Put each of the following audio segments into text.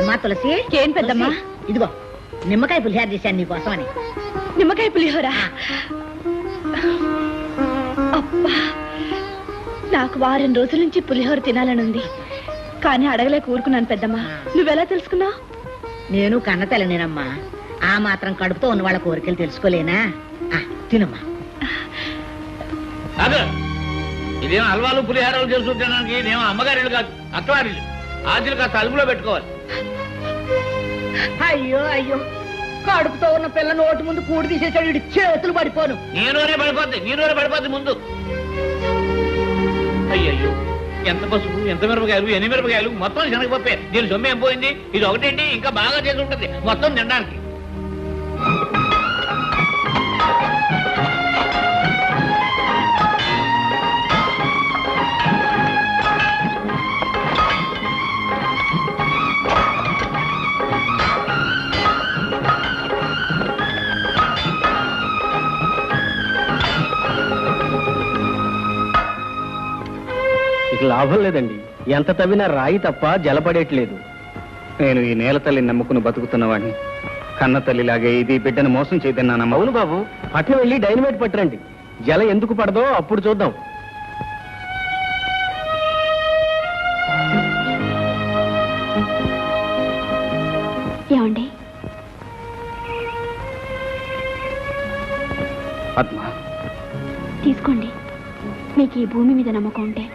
అమ్మా తులసి. ఏం పెద్దమ్మా? ఇదిగో నిమ్మకాయ పులిహోర చేశాను నీకోసం అని. నిమ్మకాయ పులిహోర? అబ్బా, నాకు వారం రోజుల నుంచి పులిహోర తినాలనుంది, కానీ అడగలేక ఊరుకున్నాను పెద్దమ్మా. నువ్వెలా తెలుసుకున్నావు? నేను కన్న తల్లినేనమ్మా, ఆ మాత్రం కడుపుతో ఉన్న వాళ్ళ కోరికలు తెలుసుకోలేనా? తినమ్మా. ఇదేమో హల్వాలు పులిహారాలు చేసుకుంటానికి ఇదేమో అమ్మగారిలు కాదు, అత్తవారిలు. ఆశలు కాస్త అదుపులో పెట్టుకోవాలి. అయ్యో అయ్యో, కడుపుతో ఉన్న పిల్ల నోటి ముందు కూడి తీసేసాడు, ఇటు చేతులు పడిపోను. నీలోనే పడిపోద్ది ముందు. అయ్యయ్యో, ఎంత పసుపు, ఎంత మిరపకాయలు, ఎన్ని మిరపకాయలు, మొత్తం శనగపప్పే. దీని సొమ్ము ఏం పోయింది? ఇది ఒకటేంటి, ఇంకా బాగా చేసి ఉంటుంది మొత్తం తినడానికి. ఇక లాభం లేదండి, ఎంత తవ్వినా రాయి తప్ప జలపడేట్లేదు. నేను ఈ నేల తల్లిని నమ్ముకుని బతుకుతున్నవాడిని. కన్న తల్లిలాగే ఇది బిడ్డను మోసం చేయదన్నానమ్మ. అవును బాబు, పట్నం వెళ్ళి డైనమైట్ పట్టరండి, జల ఎందుకు పడదో అప్పుడు చూద్దాం. ఏమండి? పద్మ, తీసుకోండి. మీకు ఈ భూమి మీద నమ్మకం ఉంటే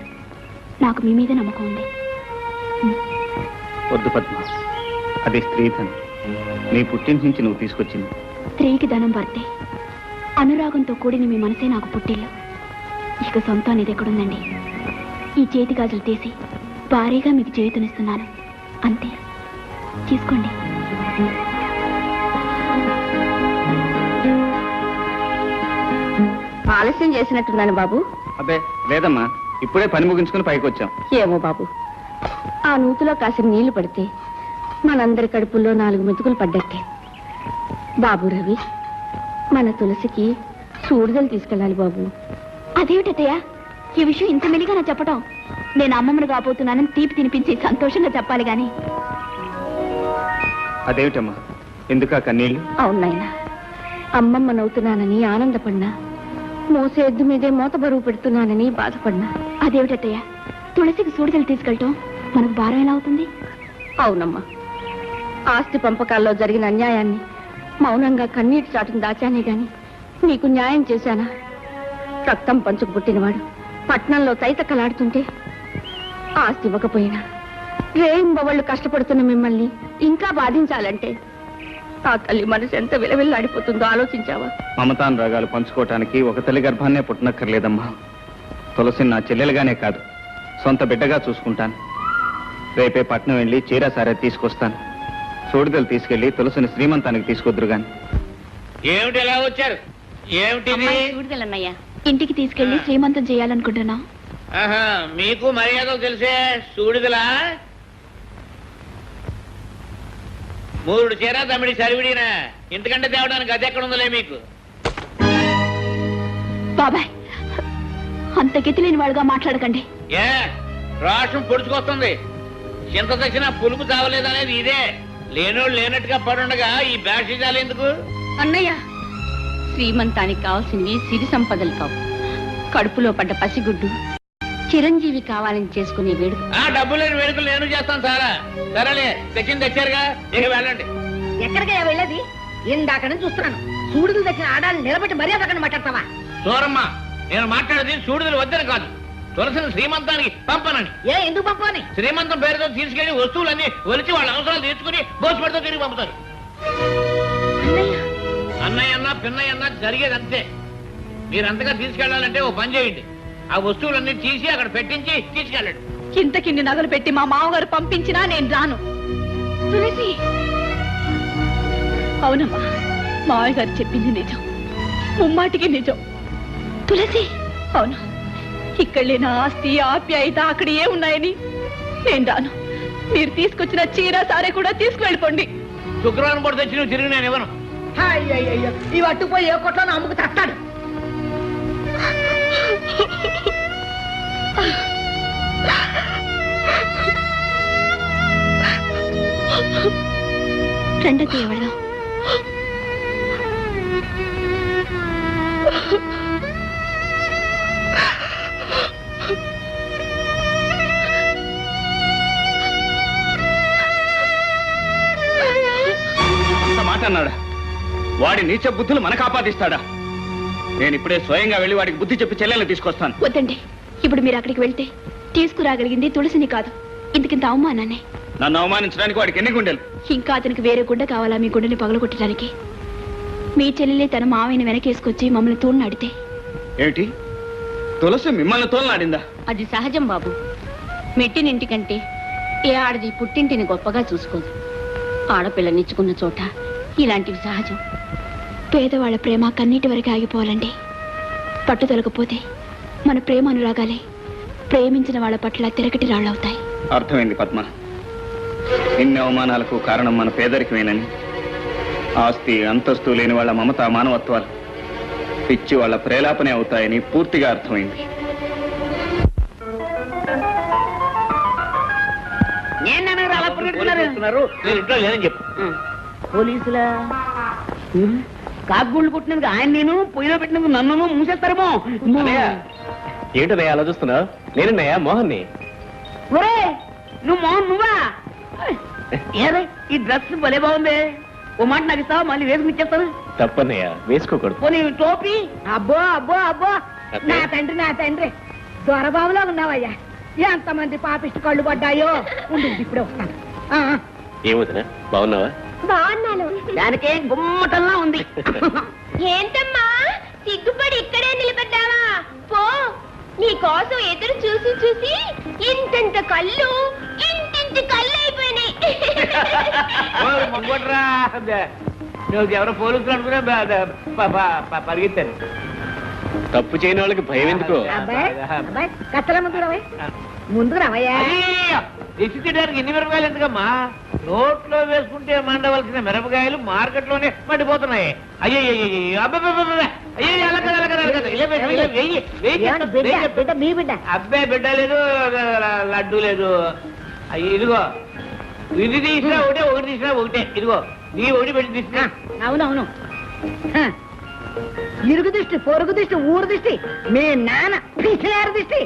నాకు మీ మీద నమ్మకం ఉంది. వద్దు పద్మ, అది స్త్రీధనం. నీ పుట్టింటి నుంచి నువ్వు తీసుకొచ్చింది. స్త్రీకి ధనం పడితే అనురాగంతో కూడిన మీ మనసే నాకు పుట్టిల్లు. ఇక సొంతం అనేది ఎక్కడుందండి? ఈ చేతి గాజులు తీసి భారీగా మీకు చేయుతనిస్తున్నాను, అంతే. తీసుకోండి. ఆలస్యం చేసినట్టున్నాను బాబు. అబ్బే లేదమ్మా, ఇప్పుడే పని ముగించుకుని పైకి వచ్చాం. ఏమో బాబు, ఆ నూతిలో కాసిన నీళ్లు పడితే మనందరి కడుపుల్లో 4 మెతుకులు పడ్డట్టే. బాబు రవి, మన తులసికి సూడిదలు తీసుకెళ్ళాలి బాబు. అదేమిటయ్యా ఈ విషయం ఇంత మెలిగా నా చెప్పటం? నేను అమ్మమ్మను కాబోతున్నానని తీపి తినిపించి సంతోషంగా చెప్పాలి గాని. అదేమిటమ్మా, ఎందుకా కన్నీళ్ళు? అవునాయన, అమ్మమ్మనవుతున్నానని ఆనందపడినా, మోసే ఎద్దు మీదే మోత బరువు పెడుతున్నానని బాధపడినా. అదేమిటయ్యా తులసికి సూడిదలు తీసుకెళ్ళటం మనకు భారం ఎలా అవుతుంది? అవునమ్మా, ఆస్తి పంపకాల్లో జరిగిన అన్యాయాన్ని మౌనంగా కన్నీటి చాటును దాచానే గాని నీకు న్యాయం చేశానా? రక్తం పంచుకు పుట్టినవాడు పట్నంలో తైతక్కలాడుతుంటే ఆస్తి ఇవ్వకపోయినా రేయింబవళ్ళు కష్టపడుతున్న మిమ్మల్ని ఇంకా బాధించాలంటే ఆ తల్లి మనసు ఎంత విలవిల్లాడిపోతుందో ఆలోచించావా? మమతానురాగాలు పంచుకోవటానికి ఒక తల్లి గర్భాన్నే పుట్టనక్కర్లేదమ్మా. తులసిని నా చెల్లెలుగానే కాదు, సొంత బిడ్డగా చూసుకుంటాను. రేపే పట్నం వెళ్ళి చీర సారే తీసుకొస్తాను. సూడిదలు తీసుకెళ్లి తులసిని శ్రీమంతానికి తీసుకొద్దురు గాని. ఏమిటి ఎలా వచ్చారు? సూడిదలన్నయ్యా, ఇంటికి తీసుకెళ్లి శ్రీమంతం చేయాలనుకుంటున్నా. మీకు మర్యాదలు తెలిసే సూడిదలా? 3 చీర తమిడి సరివిడినా, ఇంతకంటే తేవడానికి అది ఎక్కడ ఉందలే మీకు. బాబాయ్, అంత గతి లేని వాడుగా మాట్లాడకండి. ఏ రాష్ట్రం పొడుచుకొస్తుంది, చింత తెచ్చినా పులుపు తావలేదనేది ఇదే. లేనోళ్ళు లేనట్టుగా పడుండగా ఈ బ్యాషిజాలు ఎందుకు? అన్నయ్య, శ్రీమంతానికి కావాల్సింది సిరి సంపదలు కావు, కడుపులో పడ్డ పసిగుడ్డు చిరంజీవి కావాలని చేసుకునే వేడుక. డబ్బు లేని వేడుకలు నేను చేస్తాను సారా. సరేలే, తెచ్చింది తెచ్చారుగా, ఇక వెళ్ళండి. ఎక్కడికయ్యా వెళ్ళేది? ఇందాక నుంచి చూస్తున్నాను, సూడిదలు తెచ్చిన ఆడాలను నిలబెట్టి మర్యాద అక్కడ మాట్లాడతావా? సూరమ్మ, నేను మాట్లాడేది సూడిదలు వద్దని కాదు, తులసిని శ్రీమంతానికి పంపనని. ఎందుకు పంపని? శ్రీమంతం పేరుతో తీసుకెళ్లి వస్తువులన్నీ ఒలిచి వాళ్ళ అవసరాలు తీర్చుకుని బోసుపెడితో తిరిగి పంపుతారు. అన్నయ్య అన్నా పిన్నయ్య అన్నా జరిగేది అంతే. మీరంతగా తీసుకెళ్లాలంటే ఓ పని చేయండి, ఆ వస్తువులన్నీ తీసి అక్కడ పెట్టించి తీసుకెళ్ళండి. కిందకిన్ని నగలు పెట్టి మా మామగారు పంపించినా నేను రాను. తులసి, అవునమ్మా, మావయ్య గారు చెప్పింది నిజం, ముమ్మాటికి నిజం. తులసి, అవును, ఇక్కడ లేని ఆస్తి ఆప్యాయత అక్కడ ఏ ఉన్నాయని నేను రాను. మీరు తీసుకొచ్చిన చీర సారే కూడా తీసుకువెళ్ళిపోండి. శుక్రవారం పూట తెచ్చి నువ్వు తిరిగి నేను ఇవ్వను. అయ్యయ్యో, ఇవి అట్టుపోయి ఏ కొట్లో అమ్ముకు తట్టాడు. రండత్తయ్య వెళదాం. మాట అన్నాడా? వాడి నీచ బుద్ధులు మనకు ఆపాదిస్తాడా? నేను ఇప్పుడే స్వయంగా వెళ్ళి వాడికి బుద్ధి చెప్పి చెల్లెల్ని తీసుకొస్తాను. వద్దండి, ఇప్పుడు మీరు అక్కడికి వెళ్తే తీసుకురాగలిగింది తులసిని కాదు, ఇంతకింత అవమానాన్ని. నన్ను అవమానించడానికి వాడికి ఎన్ని గుండెలు? ఇంకా అతనికి వేరే గుండె కావాలా మీ గుండెని పగలగొట్టడానికి? మీ చెల్లెలే తన మావయ్యని వెనకేసుకొచ్చి మమ్మల్ని తోడునాడితే ఏమిటి? తులసి మిమ్మల్ని తోలనాడిందా? అది సహజం బాబు. మెట్టినింటికంటే ఏ ఆడది పుట్టింటిని గొప్పగా చూసుకోదు. ఆడపిల్లనిచ్చుకున్న చోట ఇలాంటివి సహజం. పేదవాళ్ల ప్రేమ కన్నీటి వరకు ఆగిపోవాలండి. పట్టుదలకపోతే మన ప్రేమ అనురాగాలే ప్రేమించిన వాళ్ళ పట్ల తిరగటి రాళ్ళవుతాయి. అర్థమైంది పద్మ. ఇన్ని అవమానాలకు కారణం మన పేదరికమేనని, ఆస్తి అంతస్తు లేని వాళ్ళ మమత మానవత్వాలు పిచ్చి వాళ్ళ ప్రేలాపనే అవుతాయని పూర్తిగా అర్థమైంది. పోలీసులా కాకుగుళ్ళు పుట్టినందుకు ఆయన నేను పొయ్యిలో పెట్టినందుకు నన్ను మూసేస్తారేమో. ఏంటనయ్యా అలా చూస్తున్నావు? నేనన్నయ్యా మోహన్ని. ఒరే నువ్వు మోహన్ నువ్వా? ఏరే ఈ డ్రెస్ భలే బాగుంది. ఓ మాట నాకు ఇస్తావా? మళ్ళీ వేసుకుని ఇచ్చేస్తాను. తప్పన్నయ్యా, వేసుకోకూడదు. పోనీ టోపీ. అబ్బో అబ్బో అబ్బో, నా తండ్రి నా తండ్రి దొరబాబులో ఉన్నావయ్యా. ఎంతమంది పాపిష్టి కళ్ళు పడ్డాయో. ఉండు ఇప్పుడే వస్తాను. ఏమవుతున్నా? బాగున్నావా? బాగున్నాను. దానికే గుమ్మటంలా ఉంది. ఏంటమ్మా సిగ్గుపడి ఇక్కడే నిలబడ్డావా? పో, నీ కోసం ఎదురు చూసి చూసి ఇంతంత కళ్ళు ఇంటింటి కళ్ళు అయిపోయినాయి. ఎవరో పోలీసులు అనుకున్నా పరిగెత్తాను. తప్పు చేయని వాళ్ళకి భయం ఎందుకో? కత్తల ముందుకు రావయ్యా. దిష్టి తీయడానికి ఎన్ని మిరపకాయలు ఎందుకమ్మా? నోట్లో వేసుకుంటే మండవలసిన మిరపకాయలు మార్కెట్లోనే మండిపోతున్నాయి. అయ్యో అబ్బాయి బిడ్డ లేదు, లడ్డు లేదు. అయ్యి ఇదిగో, ఇది తీసినా ఒకటే, ఒకటి తీసినా ఒకటే. ఇదిగో నీ ఒకటి పెట్టి తీసినా. అవునవును. ఇరుగు దిష్టి, పొరుగు దిష్టి, ఊరు దిష్టి, మీ నాన్న పిచ్చిలేరు దిష్టి.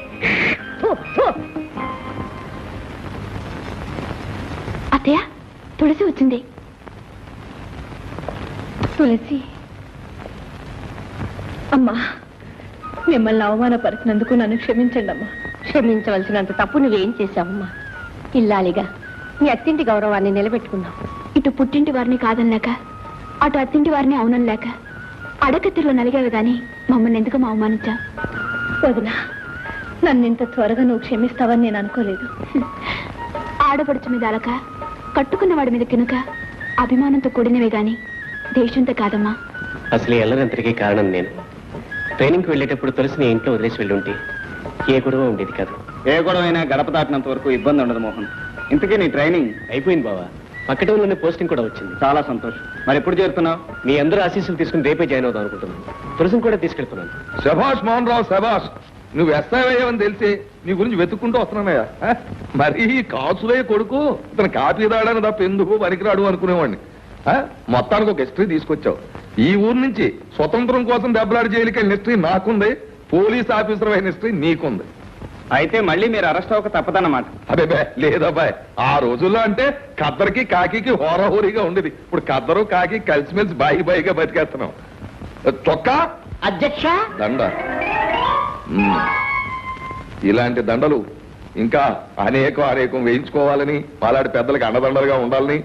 అత్తయ్య, తులసి వచ్చింది. తులసి అమ్మా, మిమ్మల్ని అవమానపరిచినందుకు నన్ను క్షమించండి అమ్మా. క్షమించవలసినంత తప్పు నువ్వేం చేశావమ్మా? ఇల్లాలిగా నీ అత్తింటి గౌరవాన్ని నిలబెట్టుకున్నావు. ఇటు పుట్టింటి వారిని కాదనలేక, అటు అత్తింటి వారిని అవునలేక అడకత్తిలో నలిగావు గాని మమ్మల్ని ఎందుకు అవమానించా? వదినా, నన్ను ఇంత త్వరగా నువ్వు క్షమిస్తావని నేను అనుకోలేదు. ఆడపడుచు మీద అలక, కట్టుకున్న వాడి మీద కినుక అభిమానంతో కూడినవే గాని దేశంతో కాదమ్మా. అసలు ఎల్లరంతటికీ కారణం నేను. ట్రైనింగ్కి వెళ్ళేటప్పుడు తులసిని ఇంట్లో వదిలేసి వెళ్ళుంటే ఏ గొడవ ఉండేది కాదు. ఏ గొడవ అయినా గడప దాటినంత వరకు ఇబ్బంది ఉండదు మోహన్. ఇంతకీ నీ ట్రైనింగ్ అయిపోయింది బావా. పక్కటంలోనే పోస్టింగ్ కూడా వచ్చింది. చాలా సంతోషం. మరి ఎప్పుడు చేరుతున్నావు? మీ అందరూ ఆశీస్సులు తీసుకుని రేపే జాయిన్ అవుదాం అనుకుంటున్నాను. తులసిని కూడా తీసుకెళ్తున్నాను. శభాష్ మోహన్ రావు, శభాష్. నువ్వు ఎస్ఐవయ్యావని తెలిసి నీ గురించి వెతుక్కుంటూ వస్తున్నానయ్యా. మరి కాసులే కొడుకు ఇతను కాపీ దాడని తప్ప ఎందుకు పనికిరాడు అనుకునేవాడిని. మొత్తానికి ఒక హిస్టరీ తీసుకొచ్చావు. ఈ ఊరు నుంచి స్వతంత్రం కోసం దెబ్బలాడి జైలుకి వెళ్ళిన హిస్టరీ నాకుంది, పోలీస్ ఆఫీసర్ అయిన హిస్టరీ నీకుంది. అయితే మళ్ళీ మీరు అరెస్ట్ అవ్వక తప్పదన్నమాట. అదే లేదబ్బాయ్, ఆ రోజుల్లో అంటే కద్దరికి కాకి హోరాహోరీగా ఉండేది. ఇప్పుడు కద్దరు కాకి కలిసిమెలిసి బాయిగా బతికేస్తున్నాం. చొక్కా అధ్యక్ష దండ. ఇలాంటి దండలు ఇంకా అనేకం వేయించుకోవాలని, పాలాడి పెద్దలకి అండదండలుగా ఉండాలని,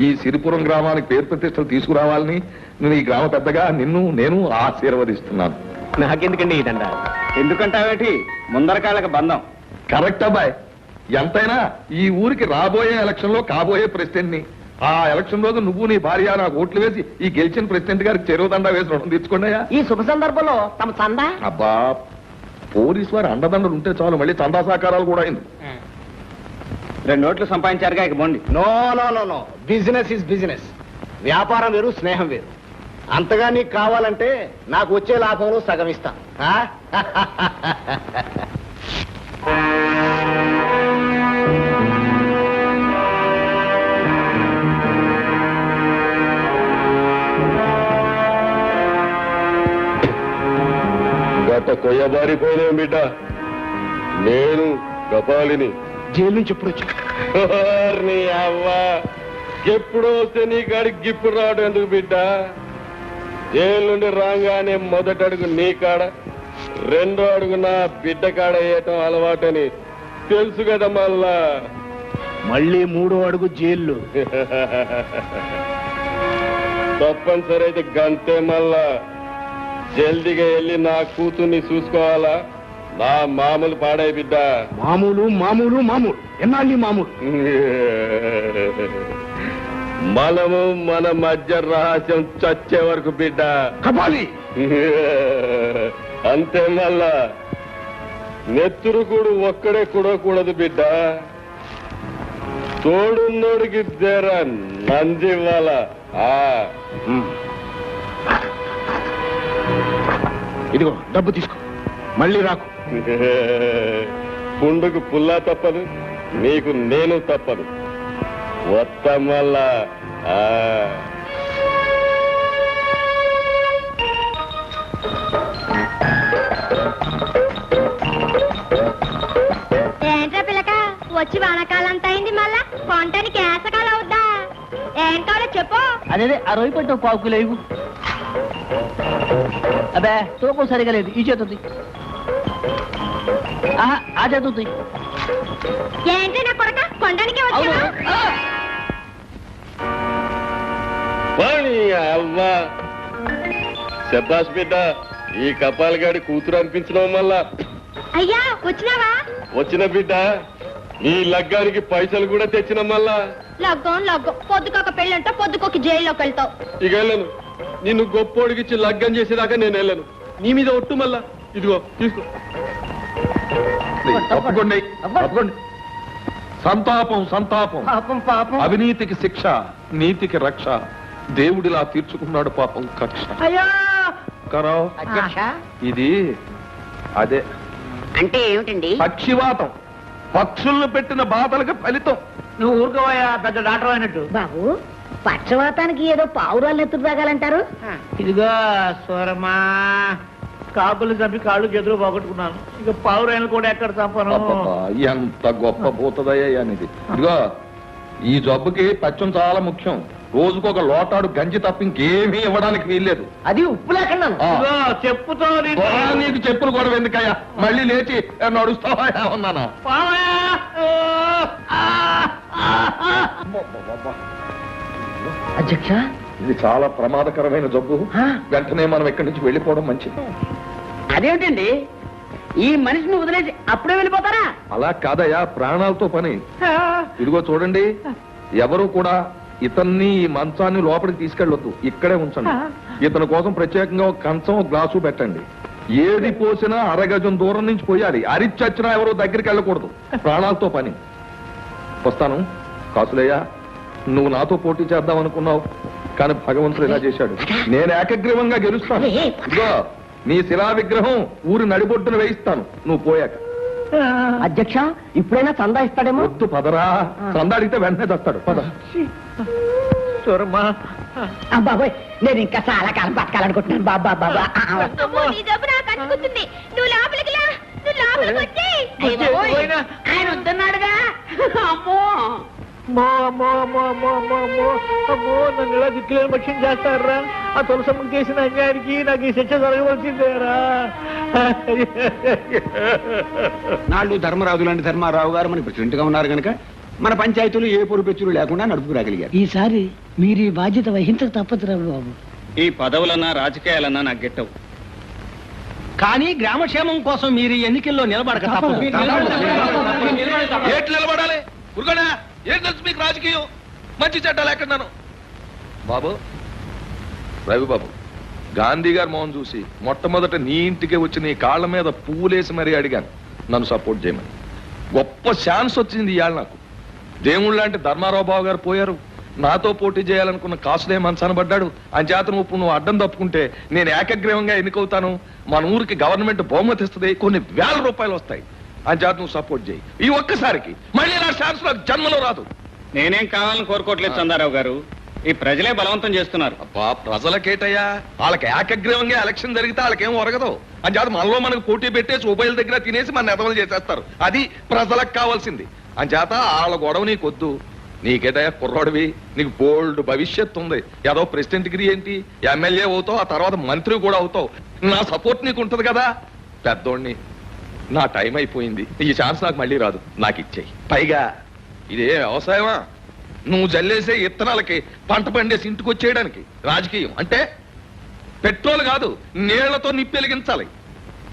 ఈ సిరిపురం గ్రామానికి పేరు ప్రతిష్టలు తీసుకురావాలని నేను ఈ గ్రామ పెద్దగా నేను ఆశీర్వదిస్తున్నాను. నాకెందుకండి ఈ దండ? ఎందుకంటావేటి? ముందరకాళ్ళకి బంధం. కరెక్ట్ అబ్బాయి. ఎంతైనా ఈ ఊరికి రాబోయే ఎలక్షన్ లో కాబోయే ప్రెసిడెంట్ ని. ఆ ఎలక్షన్ రోజు నువ్వు నీ భార్య నాకు ఓట్లు వేసి ఈ గెలిచిన ప్రెసిడెంట్ గారికి చెరువు దండ వేసి రుణం తీర్చుకోండియా. ఈ శుభ సందర్భంలో తమ చందా. అబ్బా, పోలీసు వారు అండదండలు ఉంటే చాలు, మళ్ళీ చందా సహకారాలు కూడా అయింది. 2 నోట్లు సంపాదించారుగా, ఇక బోండి. No business is business. వ్యాపారం వేరు, స్నేహం వేరు. అంతగా నీకు కావాలంటే నాకు వచ్చే లాభంలో సగం ఇస్తా. ఎంత కొయ్యబారిపోయినా బిడ్డ నేను కపాలిని జైలు నుంచి ఎప్పుడు వచ్చా? నీ అవ్వ ఎప్పుడు వస్తే నీ కాడికి గిప్పుడు రావడం ఎందుకు బిడ్డ? జైలు నుండి రాగానే మొదటి అడుగు నీ కాడ, రెండో అడుగు నా బిడ్డ కాడ వేయటం అలవాటని తెలుసు కదా మళ్ళా. మళ్ళీ 3వ అడుగు జైల్లో. తప్పనిసరి అయితే గంతే మళ్ళా. జల్దిగా వెళ్ళి నా కూతుర్ని చూసుకోవాలా? నా మామూలు పాడాయి బిడ్డ. మామూలు మామూలు మామూలు ఎన్నాళ్ళు మామూలు? మనము మన మధ్య రహస్యం చచ్చే వరకు బిడ్డ. కపాలి అంతే మళ్ళా. నెత్తురు కూడా ఒక్కడే కూడకూడదు బిడ్డ. తోడున్నోడికి దేర నందివ్వాల. ఇదిగో డబ్బు తీసుకో, మళ్ళీ రాకు. పుండుకు పుల్లా తప్పదు, నీకు నేను తప్పదు. వస్తాం మళ్ళా. ఏంట్రా పిల్లక వచ్చి వానకాలంత అయింది, మళ్ళా కొంటానికి ఏసకాలం అవుద్దా? ఏం కావాలో చెప్పు. అదే ఆ రొయ్యి పట్టు పావుకు లేవు. అబ్బే తూకం సరిగా లేదు. ఈ చేతుంది, ఆ చేతుంది. ఏంటి నా కొరక కొండానికి వచ్చావా? అవ్వా శబ్దాస్ బిడ్డ, ఈ కపాలగాడి కూతురు అనిపించడం వల్ల అయ్యా వచ్చినావా? వచ్చిన బిడ్డ. నీ లగ్గానికి పైసలు కూడా తెచ్చిన మళ్ళా. లగ్గం పొద్దుకొక పెళ్ళంటే పొద్దుకొక జైల్లోకి వెళ్తావు. ఇక వెళ్ళను. నిన్ను గొప్పోడికిచ్చి లగ్గం చేసేదాకా నేను వెళ్ళను. నీ మీద ఒట్టు మళ్ళా. ఇదిగో తీసుకో. తప్పకుండా తప్పకుండా. సంతాపం సంతాపం. పాపం పాపం. అవినీతికి శిక్ష, నీతికి రక్ష. దేవుడిలా తీర్చుకున్నాడు పాపం కక్ష. అయ్యో కరావ్. ఇది అదే అంటే ఏమిటండి? పక్షివాతం. పక్షులను పెట్టిన బాధలకు ఫలితం. నువ్వు ఊరుకోవయ్యా, పెద్ద డాక్టర్ అయినట్టు. బాబు పక్షవాతానికి ఏదో పావురాలు ఎత్తుకు తాగాలంటారు. ఇదిగో సూరమ్మా, కాకులు చంపి కాళ్ళు చేతులు పోగొట్టుకున్నాను. ఇక పావురాయలు కూడా ఎక్కడ చంపను. అబ్బబ్బా, ఎంత గొప్ప భూతదయ్యా అనేది. ఇదిగో ఈ జబ్బుకి పచ్చం చాలా ముఖ్యం. రోజుకొక లోటాడు గంజి తప్ప ఇంకేమీ ఇవ్వడానికి వీల్లేదు. అది ఉప్పు లేకుండా చెప్పుతో నీకు చెప్పులు కూడా ఎందుకయ్యా? మళ్ళీ లేచి నడుస్తావా ఉన్నానా? అధ్యక్ష, ఇది చాలా ప్రమాదకరమైన జబ్బు. వెంటనే మనం ఇక్కడి నుంచి వెళ్ళిపోవడం మంచిది. అదేమిటండి ఈ మనిషిని వదిలేసి అప్పుడే వెళ్ళిపోతారా? అలా కాదయ్యా, ప్రాణాలతో పని. ఇదిగో చూడండి, ఎవరు కూడా ఇతన్ని ఈ మంచాన్ని లోపలికి తీసుకెళ్ళొద్దు, ఇక్కడే ఉంచండి. ఇతని కోసం ప్రత్యేకంగా ఒక కంచం, ఒక గ్లాసు పెట్టండి. ఏది పోసినా అరగజం దూరం నుంచి పోయాలి. అరిచచ్చినా ఎవరు దగ్గరికి వెళ్ళకూడదు. ప్రాణాలతో పని. వస్తాను. కాసులయ్యా, నువ్వు నాతో పోటీ చేద్దాం అనుకున్నావు, కానీ భగవంతుడు ఇలా చేశాడు. నేను ఏకగ్రీవంగా గెలుస్తాను. ఇదిగో నీ శిలా విగ్రహం ఊరి నడిబొడ్డున వేయిస్తాను నువ్వు పోయాక. అధ్యక్ష, ఇప్పుడైనా చందా ఇస్తాడేమో. వద్దు పదరా. చందా అడిగితే వెంటనే తెస్తాడు. పద. చూరమ్మా, బాబాయ్ నేను ఇంకా చాలా కాలం బతకాలనుకుంటున్నాను. బాబా బాబా అమ్మో, నీ జబ్బు నాకు అంటుకుంటుంది. నువ్వు లోపలికి లా, నువ్వు లోపలికి వచ్చి. ఆయన వద్దన్నాడుగా. అమ్మో నన్ను ఇలా దిక్కులేని పక్షం చేస్తారా? ఆ తులసమ్మకి చేసిన అన్యాయానికి నాకు ఈ శిక్ష జరగవలసిందేరా? నాళ్ళు ధర్మరాజు లాంటి ధర్మారావు గారు మన ప్రెసిడెంట్ గా ఉన్నారు కనుక మన పంచాయతీలు ఏ పొరుపెచ్చులు లేకుండా నడుపుకురాగలిగారు. ఈసారి మీరు ఈ బాధ్యత వహించక తప్పదురా బాబు. ఈ పదవులన్నా రాజకీయాలన్నా నాకు గెట్టవు. కానీ గ్రామక్షేమం కోసం మీరు ఈ ఎన్నికల్లో నిలబడక తప్పదు. ఏట్లు నిలబడాలి? ఉరుగడా ఏం తెలుసు మీకు రాజకీయం? మంచి చెడ్డాలు ఎక్కడున్నాను బాబు? రవి బాబు, గాంధీ గారి మోహన్ చూసి మొట్టమొదట నీ ఇంటికి వచ్చి నీ కాళ్ళ మీద పువ్వులేసి మరీ అడిగాను నన్ను సపోర్ట్ చేయమని. గొప్ప ఛాన్స్ వచ్చింది ఇవాళ నాకు. దేవుళ్ళు లాంటి ధర్మారావు బాబు గారు పోయారు. నాతో పోటీ చేయాలనుకున్న కాసులే మనసనబడ్డాడు. అంచేత నువ్వు అడ్డం తప్పుకుంటే నేను ఏకగ్రీవంగా ఎన్నికవుతాను. మన ఊరికి గవర్నమెంట్ బహుమతి ఇస్తుంది, కొన్ని వేల రూపాయలు వస్తాయి. అంచేత నువ్వు సపోర్ట్ చేయి. ఈ ఒక్కసారికి మళ్ళీ నా ఛాన్స్ నాకు జన్మలో రాదు. నేనేం కావాలని కోరుకోవట్లేదు చందారావు గారు. ఈ ప్రజలే బలవంతం చేస్తున్నారు. అబ్బా ప్రజలకేటయ్యా, వాళ్ళకి ఏకగ్రీవంగా ఎలక్షన్ జరిగితే వాళ్ళకేం ఒరగదు. అంచేత మనలో మనకు పోటీ పెట్టేసి ఉభయల దగ్గర తినేసి మన నెదవలు చేసేస్తారు. అది ప్రజలకు కావాల్సింది. అంచేత వాళ్ళ గొడవ నీకొద్దు. నీకేటయ్యా కుర్రాడివి, నీకు బోల్డ్ భవిష్యత్తు ఉంది. ఏదో ప్రెసిడెంట్ డిగ్రీ ఏంటి, ఎమ్మెల్యే అవుతావు, ఆ తర్వాత మంత్రి కూడా అవుతావు. నా సపోర్ట్ నీకు ఉంటది కదా. పెద్దోడిని, నా టైం అయిపోయింది, ఈ ఛాన్స్ నాకు మళ్ళీ రాదు, నాకు ఇచ్చేయి. పైగా ఇదే వ్యవసాయమా, నువ్వు జల్లేసే ఇత్తనాలకి పంట పండేసి ఇంటికి వచ్చేయడానికి రాజకీయం అంటే పెట్రోల్ కాదు, నీళ్లతో నిప్పెలిగించాలి,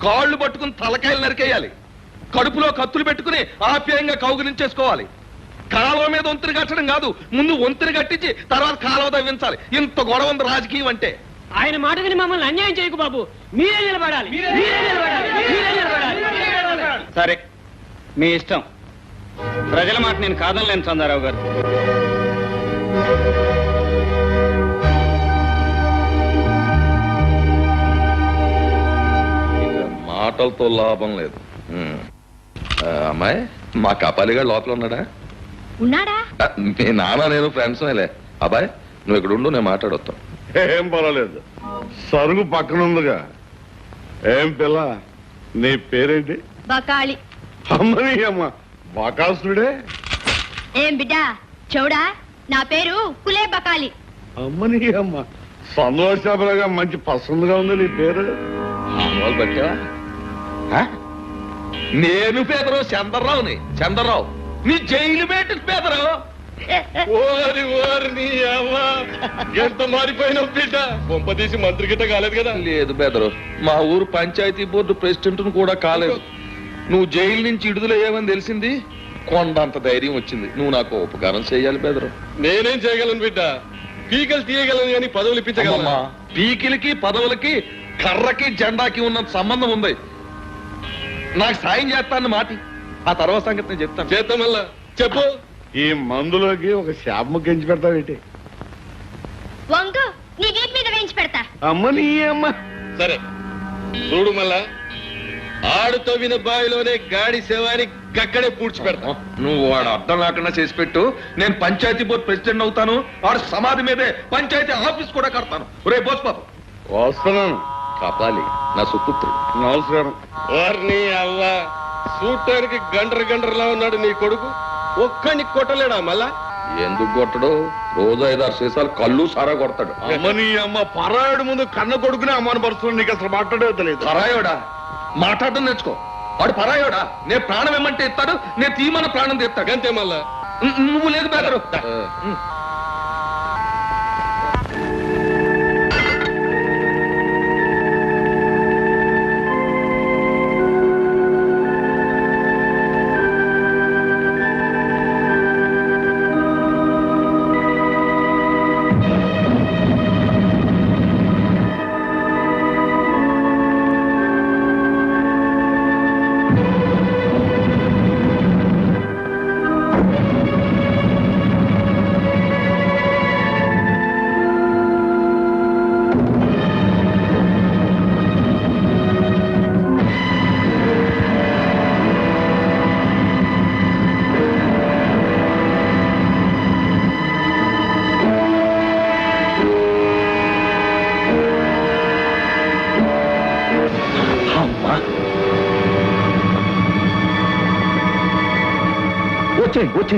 కాళ్ళు పట్టుకుని తలకాయలు నరికేయాలి, కడుపులో కత్తులు పెట్టుకుని ఆప్యాయంగా కౌగులించేసుకోవాలి. కాలువ మీద వంతుని కట్టడం కాదు, ముందు వంతుని కట్టించి తర్వాత కాలువ తవ్వించాలి. ఇంత గొడవ ఉంది రాజకీయం అంటే. ఆయన మాట విని మమ్మల్ని అన్యాయం చేయకు బాబు, మీరే నిలబడాలి. సరే, మీ ఇష్టం. ప్రజల మాట నేను కాదనలేను చందారావు గారు. మాటలతో లాభం లేదు. అమ్మాయి, మా కపాలిగా లోపల ఉన్నాడా? ఉన్నాడా? మీ నాన్న నేను ఫ్రెండ్స్ లే. అబ్బాయి నువ్వు ఇక్కడ ఉండు, నేను మాట్లాడొస్తాను. ఏం పర్వాలేదు, సరుగు పక్కన ఉందిగా. ఏం పిల్ల, నీ పేరేంటి? బకాళి. అమ్మని అమ్మ, బకాసుడే. ఏం బిడ్డా చౌడా, నా పేరు కులే బకాలి. అమ్మని అమ్మ, సంతోషాపరగా మంచి పసందుగా ఉంది నీ పేరు. ఆనవాళ్ళు పెట్టావా? నేను పేదరావు, చంద్రరావుని. చంద్రరావు నీ జైలు పెట్టి పేదరావు. ఓరి ఓరి నీ అమ్మ, ఎంత మారిపోయినావు బిడ్డ. కొంపదీసి మంత్రి గిట్ట కాలేదు కదా? లేదు పేదరావు, మా ఊరు పంచాయతీ బోర్డు ప్రెసిడెంట్ కూడా కాలేదు. నువ్వు జైలు నుంచి విడుదలయ్యావని తెలిసింది, కొండంత ధైర్యం వచ్చింది. నువ్వు నాకు ఉపకారం చేయాలి పేదరావు. నేనేం చేయగలను బిడ్డ, పీకలు తీయగలను కానీ పదవులు ఇప్పించగలమా? పీకిలికి పదవులకి కర్రకి జెండాకి ఉన్నంత సంబంధం ఉంది. నాకు సాయం చేస్తాను మాటి, ఆ తర్వాత సంగతి నేను చెప్తాను. చేద్దాం మళ్ళా, చెప్పు. ఈ మందులోకి ఒక శాపము గెంచి పెడతావేంటి? వంగు నీ వీపు మీద వేయించి పెడతా. అమ్మ నీ అమ్మ. సరే చూడు, మళ్ళా ఆడు తవ్విన బావిలోనే గాడి శవాన్ని గక్కడే పూడ్చి పెడతా. నువ్వు వాడు అర్థం లేకుండా చేసి పెట్టు, నేను పంచాయతీ బోర్డు ప్రెసిడెంట్ అవుతాను. వాడు సమాధి మీదే పంచాయతీ ఆఫీస్ కూడా కడతాను. రే బోస్ బాబు వస్తున్నాను. కాపాలి నా సుపుత్రుడు. నమస్కారం. వారిని అవ్వ, చూడటానికి గండ్రలా ఉన్నాడు నీ కొడుకు. ఒక్కడిని కొట్టలేడా మళ్ళా? ఎందుకు కొట్టడు? రోజు 5-6 సీసాలు కళ్ళు సారా కొడతాడు. అమ్మ నీ అమ్మ, పరాయుడు ముందు కన్న కొడుకునే అమ్మానపరుస్తున్నాడు. నీకు అసలు మాట్లాడే తెలియదు. పరాయోడా? మాట్లాడడం నేర్చుకో. వాడు పరాయోడా? నేను ప్రాణం ఏమంటే ఇస్తాడు, నేను తీమన్న ప్రాణం తెస్తాడు. అంతే మళ్ళా. నువ్వు లేదు బెదరు. వచ్చే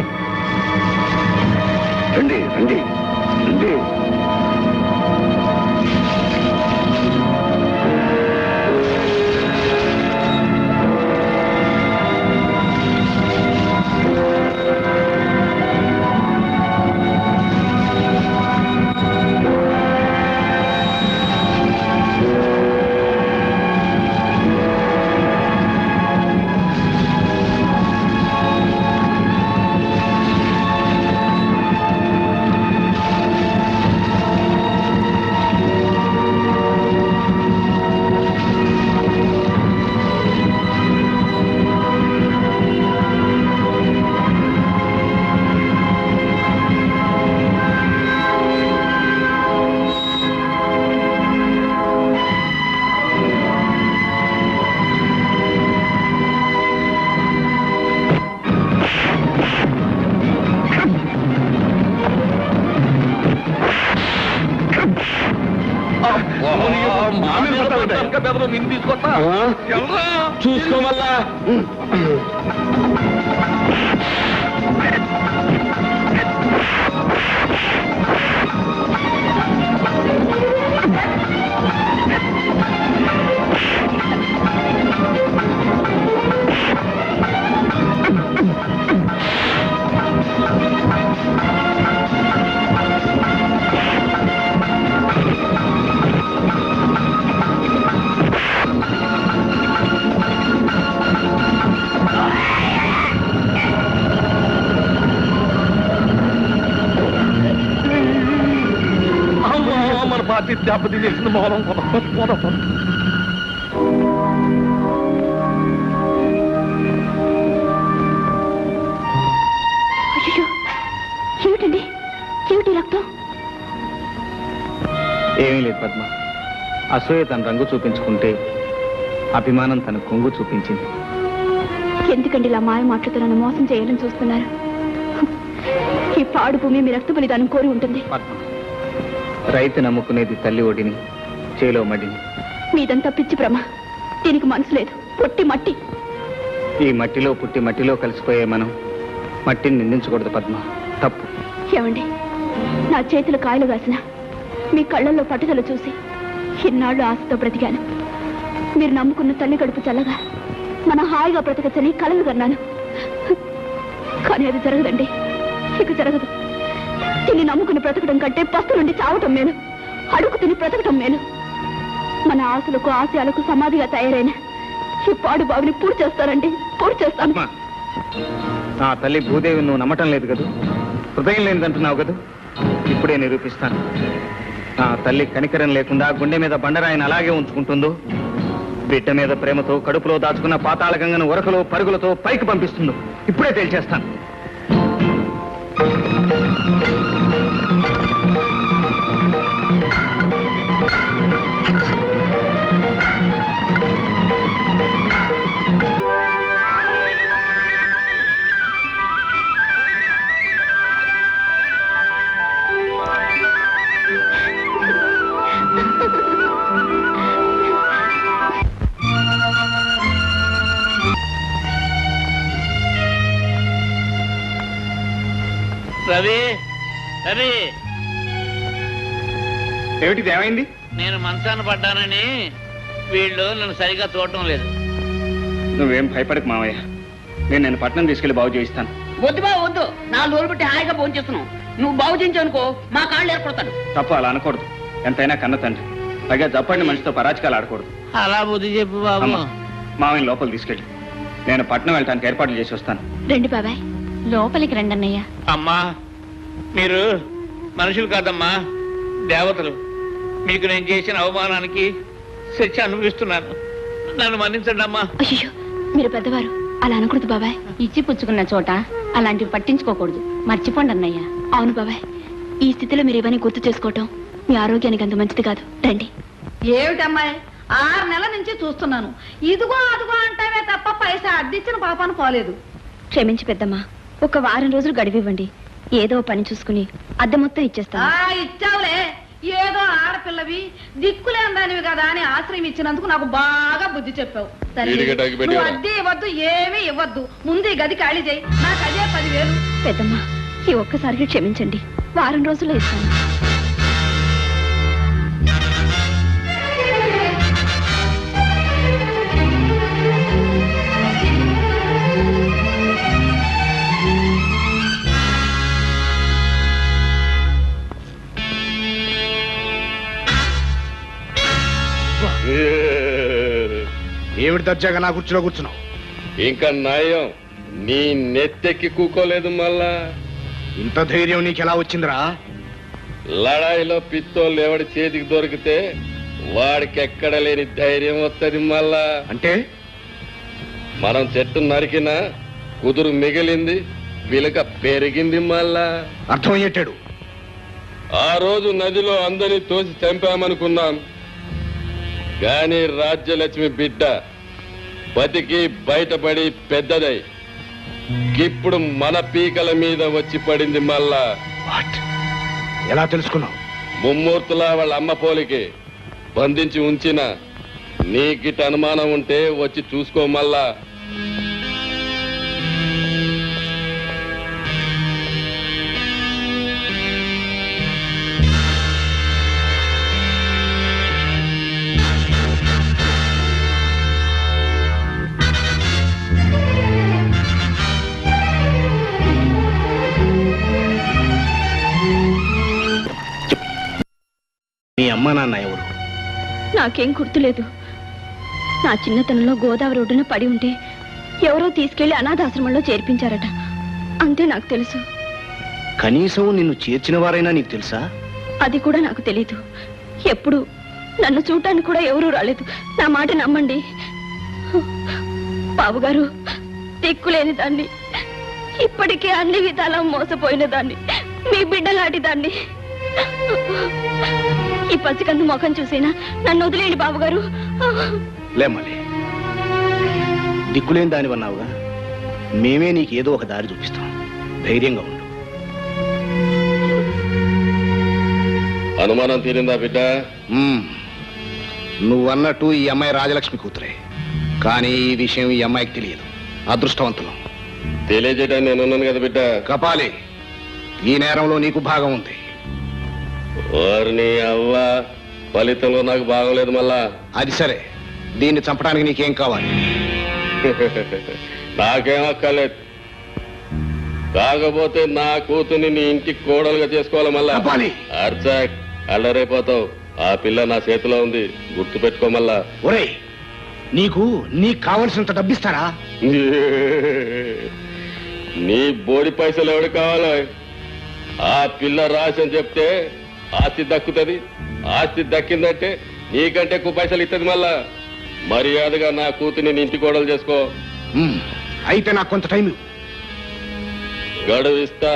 రండి రండి రండి. నిన్ను తీసుకొస్తా ఎవరా? చూసుకోమల్లా. అమ్మా, మన పార్టీ దెబ్బతి చేసింది మోహనం అయ్యో, ఏమిటండి, ఏమిటి రక్తం? ఏమీ లేదు పద్మ. అసూయ తన రంగు చూపించుకుంటే అభిమానం తన కొంగు చూపించింది. ఎందుకండి ఇలా మాయ మాటలతో నన్ను మోసం చేయాలని చూస్తున్నారు? ఈ పాడు భూమి మీ రక్త బలిదానం కోరి ఉంటుంది. పద్మ, రైతు నమ్ముకునేది తల్లి ఒడిని, చేలో మడిని. మీదంతా పిచ్చి భ్రమ. దీనికి మనసు లేదు, పొట్టి మట్టి. ఈ మట్టిలో పుట్టి మట్టిలో కలిసిపోయే మనం మట్టిని నిందించకూడదు పద్మ, తప్పు. ఏమండి, నా చేతులు కాయలు కాసిన మీ కళ్ళల్లో పట్టుదల చూసి ఇన్నాళ్ళు ఆశతో బ్రతికాను. మీరు నమ్ముకున్న తల్లి కడుపు చల్లగా మన హాయిగా బ్రతకచ్చని కలలు కన్నాను. కానీ అది జరగదండి, ఇక జరగదు. తిని నమ్ముకుని బ్రతకడం కంటే పస్తు నుండి చావటం మేలు, అడుగు తిని బ్రతకటం మేలు. మన ఆశలకు ఆశయాలకు సమాధిగా తయారైన ఈ పాడు బావిని పూర్తి చేస్తానండి, పూర్తి చేస్తాను. పద్మ, నా తల్లి భూదేవిని నువ్వు నమ్మటం లేదు కదూ, హృదయం లేనిదంటున్నావు కదూ. ఇప్పుడే నిరూపిస్తాను. నా తల్లి కనికరం లేకుండా గుండె మీద బండరాయిని అలాగే ఉంచుకుంటుందో, బిడ్డ మీద ప్రేమతో కడుపులో దాచుకున్న పాతాళ గంగను ఉరకలో పరుగులతో పైకి పంపిస్తుందో ఇప్పుడే తేల్చేస్తాను. రవి, రవి, ఏమిటిది, ఏమైంది? నేను మంచాన పడ్డానని వీళ్ళు నన్ను సరిగా చూడటం లేదు. నువ్వేం భయపడకు మావయ్య, నేను పట్నం తీసుకెళ్లి బాగు చేయిస్తాను. వద్దు బా వద్దు, 4 రోజులు బట్టి హాయిగా భోంచేస్తున్నావు. నువ్వు బాగు చేయించనుకో మా కాళ్ళు ఏర్పడతాను. తప్పు, అలా అనకూడదు. ఎంతైనా కన్న తండ్రి, పైగా జప్పండి మనిషితో పరాచకాలు ఆడకూడదు. అలా బుద్ధి చెప్పు బాబు. అమ్మా, మావయ్య లోపల తీసుకెళ్ళి నేను పట్నం వెళ్ళటానికి ఏర్పాట్లు చేసి వస్తాను. రండి బాబాయ్, లోపలికి రండి అన్నయ్య. అమ్మా, మీరు మనుషులు కాదమ్మా, దేవతలు. మీకు నేను చేసిన అవమానానికి శిక్ష అనుభవిస్తున్నాను. నన్ను మన్నించండి అమ్మా. అయ్యో, మీరు పెద్దవారు, అలా అనకూడదు బాబాయ్. ఇచ్చి పుచ్చుకున్న చోట అలాంటివి పట్టించుకోకూడదు, మర్చిపోండి అన్నయ్య. అవును బాబాయ్, ఈ స్థితిలో మీరు ఇవన్నీ గుర్తు చేసుకోవటం మీ ఆరోగ్యానికి అంత మంచిది కాదు. రండి. ఏమిటమ్మాయి, 6 నెలల నుంచి చూస్తున్నాను. ఇదిగో అదిగో అంటావే తప్ప పైసా అద్దిచ్చిన పాపాను పోలేదు. క్షమించి పెద్దమ్మా, ఒక వారం రోజులు గడివివ్వండి. ఏదో పని చూసుకుని అద్దె మొత్తం ఇచ్చేస్తాను. ఇచ్చావులే, ఏదో ఆడపిల్లవి దిక్కులేని దానివి కదా అని ఆశ్రయం ఇచ్చినందుకు నాకు బాగా బుద్ధి చెప్పావు. నువ్వు అద్దె ఇవ్వద్దు, ఏమీ ఇవ్వద్దు. ముందు ఈ గది ఖాళీ చేయి, నాకు అదే 10,000. పెద్దమ్మా, ఈ ఒక్కసారికి క్షమించండి, వారం రోజుల్లో ఇస్తాను. ఏమిటి దర్జాగా నా కుర్చీలో కూర్చున్నావు? ఇంకా నయం, నీ నెత్తెక్కి కూకోలేదు మళ్ళా. ఇంత ధైర్యం నీకెలా వచ్చిందిరా? లడాయిలో పిత్తోళ్ళు ఎవడి చేతికి దొరికితే వాడికి ఎక్కడ లేని ధైర్యం వస్తుంది మళ్ళా. అంటే మనం చెట్టు నరికినా కుదురు మిగిలింది, విలక పెరిగింది మళ్ళా. అర్థమయ్యేటాడు. ఆ రోజు నదిలో అందరినీ తోసి చంపామనుకున్నాం, గాని రాజ్యలక్ష్మి బిడ్డ బతికి బయటపడి పెద్దదై ఇప్పుడు మన పీకల మీద వచ్చి పడింది మళ్ళా. ఎలా తెలుసుకున్నావు? ముమ్మూర్తులా వాళ్ళ అమ్మ పోలికి బంధించి ఉంచిన నీకిట అనుమానం ఉంటే వచ్చి చూసుకో మళ్ళా. మీ అమ్మా నాన్న ఎవరు? నాకేం గుర్తులేదు. నా చిన్నతనంలో గోదావరి ఒడ్డున పడి ఉంటే ఎవరో తీసుకెళ్లి అనాథాశ్రమంలో చేర్పించారట. అంతే నాకు తెలుసు. కనీసం నిన్ను చేర్చిన వారైనా నీకు తెలుసా? అది కూడా నాకు తెలీదు. ఎప్పుడు నన్ను చూడటానికి కూడా ఎవరూ రాలేదు. నా మాట నమ్మండి బాబుగారు. దిక్కులేని దాన్ని, ఇప్పటికే అన్ని విధాలా మోసపోయిన దాన్ని, మీ బిడ్డలాంటి దాన్ని. ఈ పసికందు ముఖం చూసేనా నన్ను వదిలేండి బాబుగారు. లేమలే, దిక్కులేని దానివన్నావుగా, మేమే నీకేదో ఒక దారి చూపిస్తాం. ధైర్యంగా ఉండు. అనుమానం తీరిందా బిడ్డ? నువ్వన్నట్టు ఈ అమ్మాయి రాజలక్ష్మి కూతురే, కానీ ఈ విషయం ఈ అమ్మాయికి తెలియదు. అదృష్టవంతులం. తెలియజేయడానికి నేనున్నాను కదా బిడ్డ. కపాలి, ఈ నేరంలో నీకు భాగం ఉంది. వారిని అవ్వ, ఫలితంలో నాకు బాగోలేదు మళ్ళా. అది సరే, దీన్ని చంపడానికి నీకేం కావాలి? నాకేం అక్కర్లేదు. కాకపోతే నా కూతుర్ని నీ ఇంటికి కోడలుగా చేసుకోవాలి మళ్ళా. అర్చాక్, అల్లరైపోతావు. ఆ పిల్ల నా చేతిలో ఉంది, గుర్తు పెట్టుకో మళ్ళా. ఒరేయ్, నీకు కావలసినంత డబ్బిస్తారా? నీ బోడి పైసలు ఎవడు కావాలో? ఆ పిల్ల రాసి అని చెప్తే ఆస్తి దక్కుతుంది. ఆస్తి దక్కిందంటే నీకంటే ఎక్కువ పైసలు ఇస్తుంది మళ్ళా. మర్యాదగా నా కూతుర్ని నీ ఇంటి కోడలు చేసుకో. అయితే నాకు కొంత టైం గడువు ఇస్తా,